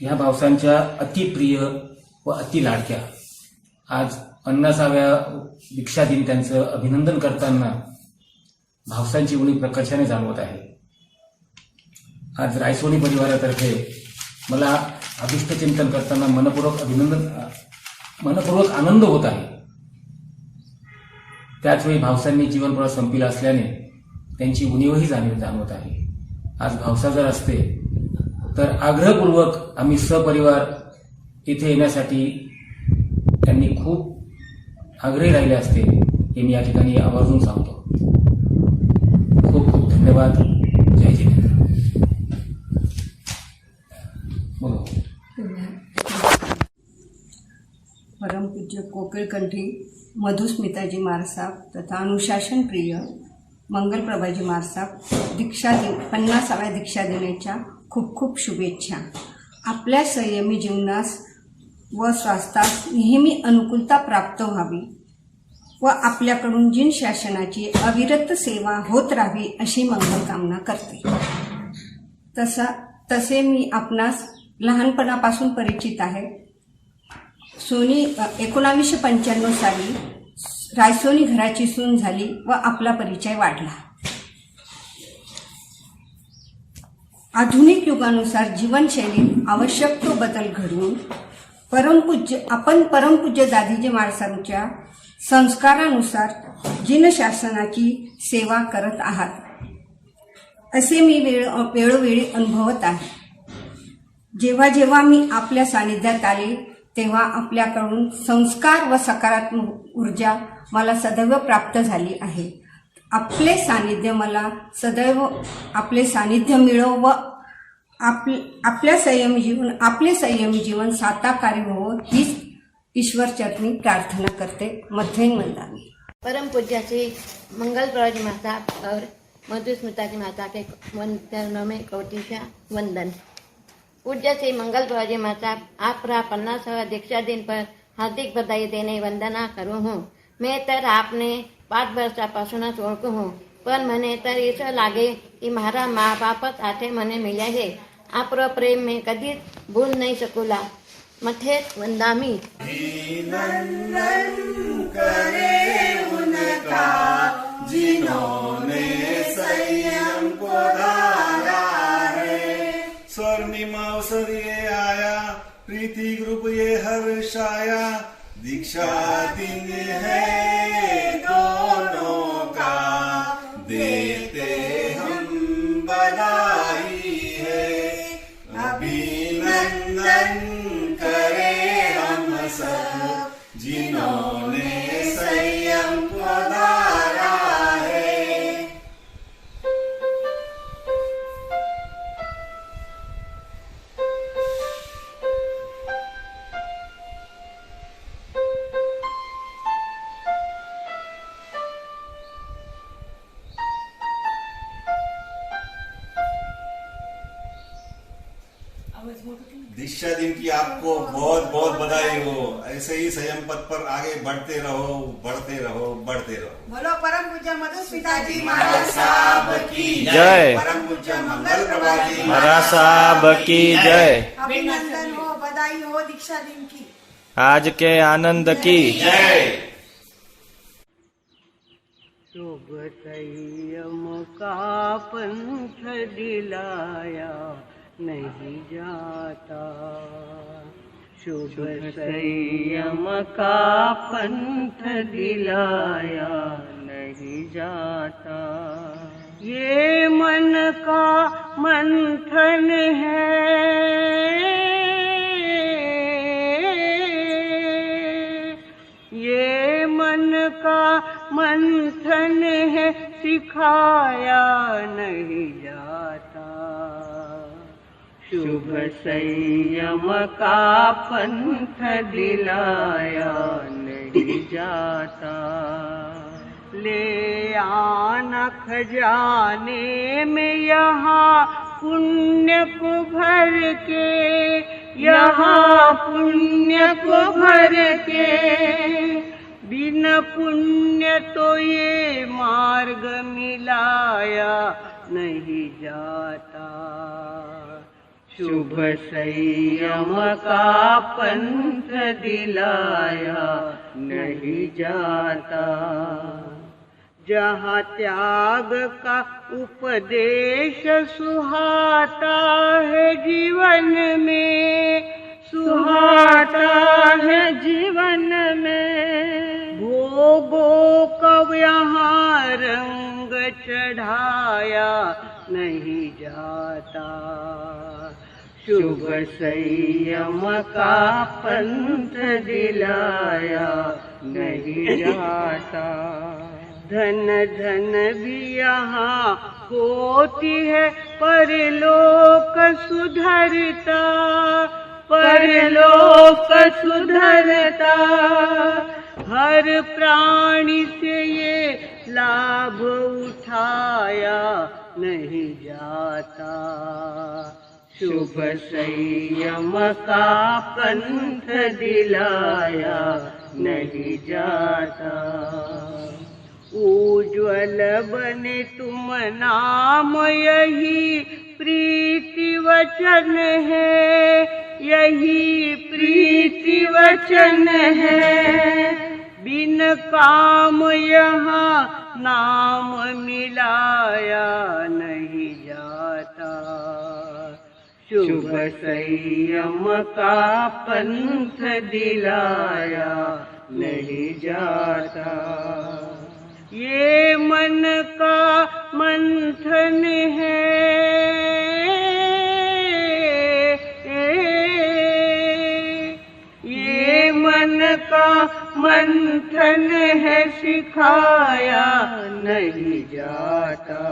ह्या भावसांच्या अतिप्रिय व अति लाडक्या। आज 50व्या दीक्षा दिन त्यांचं अभिनंदन करताना भावसांची उणीव प्रकर्षाने जाणवत आहे। आज रायसोनी परिवारातर्फे मला अभिष्ट चिंतन करताना मनपूर्वक आनंद होत आहे। त्याचवेळी भावसांनी जीवनप्रवाह संपला असल्याने त्यांची उणीवही जाणवत आहे। आज भावसा जर असते तर आग्रहपूर्वक आम्ही सपरिवार इथे येण्यासाठी त्यांनी खूप आग्रही राहिले असते, हे मी या ठिकाणी आवर्जून सांगतो। खूप खूप धन्यवाद। जय जिनेंद्र। परम पूज्य कोकिलकंठी मधुस्मिताजी महाराज साहब तथा अनुशासन प्रिय मंगल प्रभाजी महाराज साहब 50व्या दीक्षा दिनाच्या खूप खूप शुभेच्छा। आपल्या संयमी जीवनास व स्वास्थ्यास नेहमी अनुकूलता प्राप्त व्हावी व आपल्याकडून जिन शासनाची अविरत सेवा होत राहावी अशी मंगल कामना करते। तसे मी आपणास लहानपणापासून परिचित आहे। 1995 साली रायसोनी घराची सून झाली व आपला परिचय वाढला। आधुनिक युगानुसार जीवनशैलीत आवश्यक तो बदल घडवून परमपूज्य दादीजी महाराजांच्या संस्कारानुसार जिनशासनाची सेवा करत आहात असे मी वेळोवेळी अनुभवत आहे. जेव्हा जेव्हा मी आपल्या सानिध्यात आले तेव्हा आपल्याकडून संस्कार व सकारात्मक ऊर्जा मला सदैव प्राप्त झाली आहे. आपले सानिध्य मला सदैव आपले सानिध्य मिळो व आपले संयमी जीवन साताकारी हो हीच ईश्वर चरणी प्रार्थना करते. मध्येन वंदना. परम पूज्य श्री मंगल प्रभाजी माता और मधुस्मिता जी माता के चरणों में कोटि वंदन. पूज्य श्री मंगल प्रभाजी माता, आपका 50वां दीक्षा दिन पर हार्दिक बधाई देने वंदना करूँ हूँ. मैं तर आपने 5 वर्षापासूनच ओळखू हूँ, पण मने तर असं लागे की मारा माँ बापच आठे मने मिल्या है. आपरो प्रेम में कधीच भूल नहीं सकूला. मथे वंदामी. करे उनका जिन्होंने संयम को धारा है. स्वर्णिम अवसर ये आया, प्रीति ग्रुप ये हर्षाया. दीक्षा दिन है दोनों का, देते हम बधाई है. अभिनंदन करे हम सब जिन्होंने संयम को धारा है. दीक्षा दिन की आपको बहुत बहुत बधाई हो. ऐसे ही संयम पथ पर आगे बढ़ते रहो, बढ़ते रहो, बढ़ते रहो. बोलो परम पूज्य मधुस्मिता जी महाराज साहब की जय. परम पूज्य मंगल प्रभाजी महाराज साहब की जय. अभिनंदन हो, बधाई हो दीक्षा दिन की. आज के आनंद की जय. शुभ संयम का पंथ दिलाया नहीं जाता. शुभ संयम का पंथ दिलाया नहीं जाता. ये मन का मंथन है, ये मन का मंथन है, सिखाया नहीं जाता. शुभ संयम का पंथ दिलाया नहीं जाता. ले आना खजाने में यहाँ पुण्य को भर के, यहाँ पुण्य को भर के. बिना पुण्य तो ये मार्ग मिलाया नहीं जाता. शुभ संयम का पंथ दिलाया नहीं जाता. जहाँ त्याग का उपदेश सुहाता है जीवन में, सुहाता है जीवन में. भोगों का यहाँ रंग चढ़ाया नहीं जाता. शुभ संयम का पंथ दिलाया नहीं जाता. धन धन भी यहाँ होती है, परलोक सुधरता, परलोक सुधरता. हर प्राणी से ये लाभ उठाया नहीं जाता. शुभ संयम का पंथ दिलाया नहीं जाता. उज्ज्वल बने तुम नाम, यही प्रीति वचन है, यही प्रीति वचन है. बिन काम यहाँ नाम मिलाया नहीं जाता. शुभ संयम का पंथ दिलाया नहीं जाता। ये मन का मंथन है, ये मन का मंथन है, सिखाया नहीं जाता।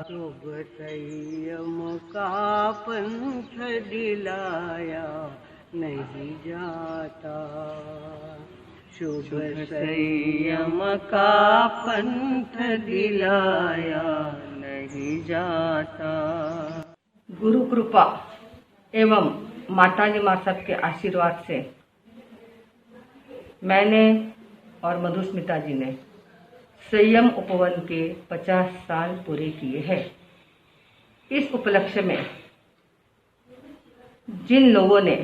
शुभ संयम का पंथ दिलाया नहीं जाता। शुभ संयम का पंथ दिलाया नहीं जाता। गुरु कृपा एवं माताजी मार्साब के आशीर्वाद से मैंने और मधुस्मिता जी ने संयम उपवन के 50 साल पूरे किए हैं। इस उपलक्ष्य में जिन लोगों ने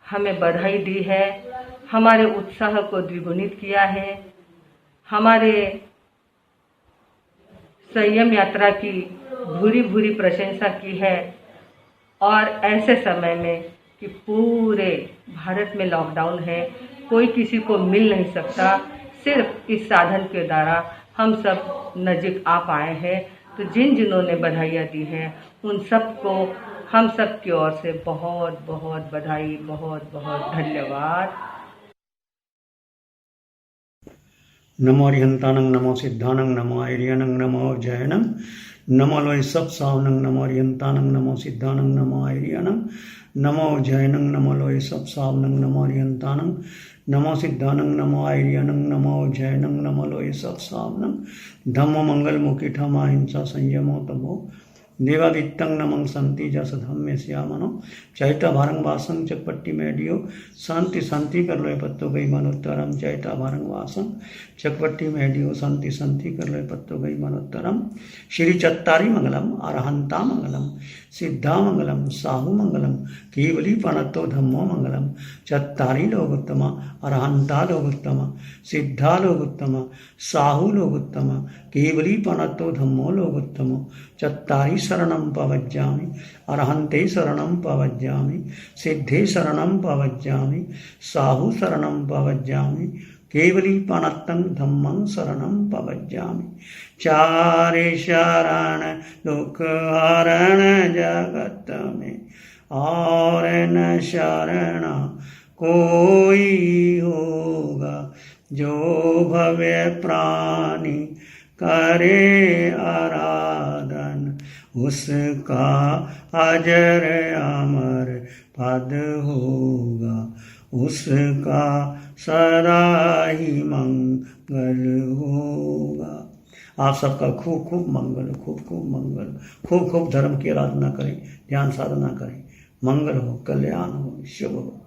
हमें बधाई दी है, हमारे उत्साह को द्विगुणित किया है, हमारे संयम यात्रा की भूरी भूरी प्रशंसा की है, और ऐसे समय में कि पूरे भारत में लॉकडाउन है, कोई किसी को मिल नहीं सकता, सिर्फ इस साधन के द्वारा हम सब नजीक आ पाए हैं। तो जिन्होंने बधाइयाँ दी हैं उन सबको हम सब की ओर से बहुत बहुत बधाई, बहुत बहुत धन्यवाद। नमो अरिहंतानंग, नमो सिद्धानंग, नमो आर्यनंग, नमो जयनंग, नमो लोय सब सावनंग, नमो अरिहंतानंग, नमो सिद्धानंग, नमो आर्यनंग, नमो जयनंग, नमो लोय सब सावनंग, नमो अरिहंतानंग, नमो सिद्धानंग, नमो आर्यनंग, नमो जयनंग, नमो लोय सब सावनंग। धम्मो मंगल मुखी ठमा हिंसा संयमो तमो देवादित्यं नमं संति जस धम्मे श्यामनो चैता भारंग वासं चकपट्टी मेडियो शांति शांति कर लो पत्तो गई मनोत्तरम चैता भारंग वासं चकपट्टी मेडियो शांति शांति कर लो पत्तो गई मनोत्तरम। श्री चत्तारी मंगलम अरहंता मंगलम सिद्धा मंगलम साहु मंगलम केवली पनतो धम्मो मंगलम। चत्तारी लोगोत्तम अरहंता लोगोत्तम सिद्धा लोगोत्तम साहु लोगोत्तम केवली पनतो धम्मो लोगोत्तम। चत्तारी शरणं पवज्जामि अरहन्ते शरणं पवज्जामि सिद्धे शरणं पवज्जामि साहु शरणं पवज्जामि केवली पनत्तं धम्मं शरणं पवज्जामि। चारे शरण दुख हरण जगत में और न शरण कोई होगा। जो भव्य प्राणी करे आराधन उसका अजर अमर पद होगा। उसका सदा ही मंगल होगा। आप सबका खूब खूब मंगल, खूब खूब मंगल, खूब खूब धर्म की आराधना करें, ध्यान साधना करें। मंगल हो, कल्याण हो, शुभ हो।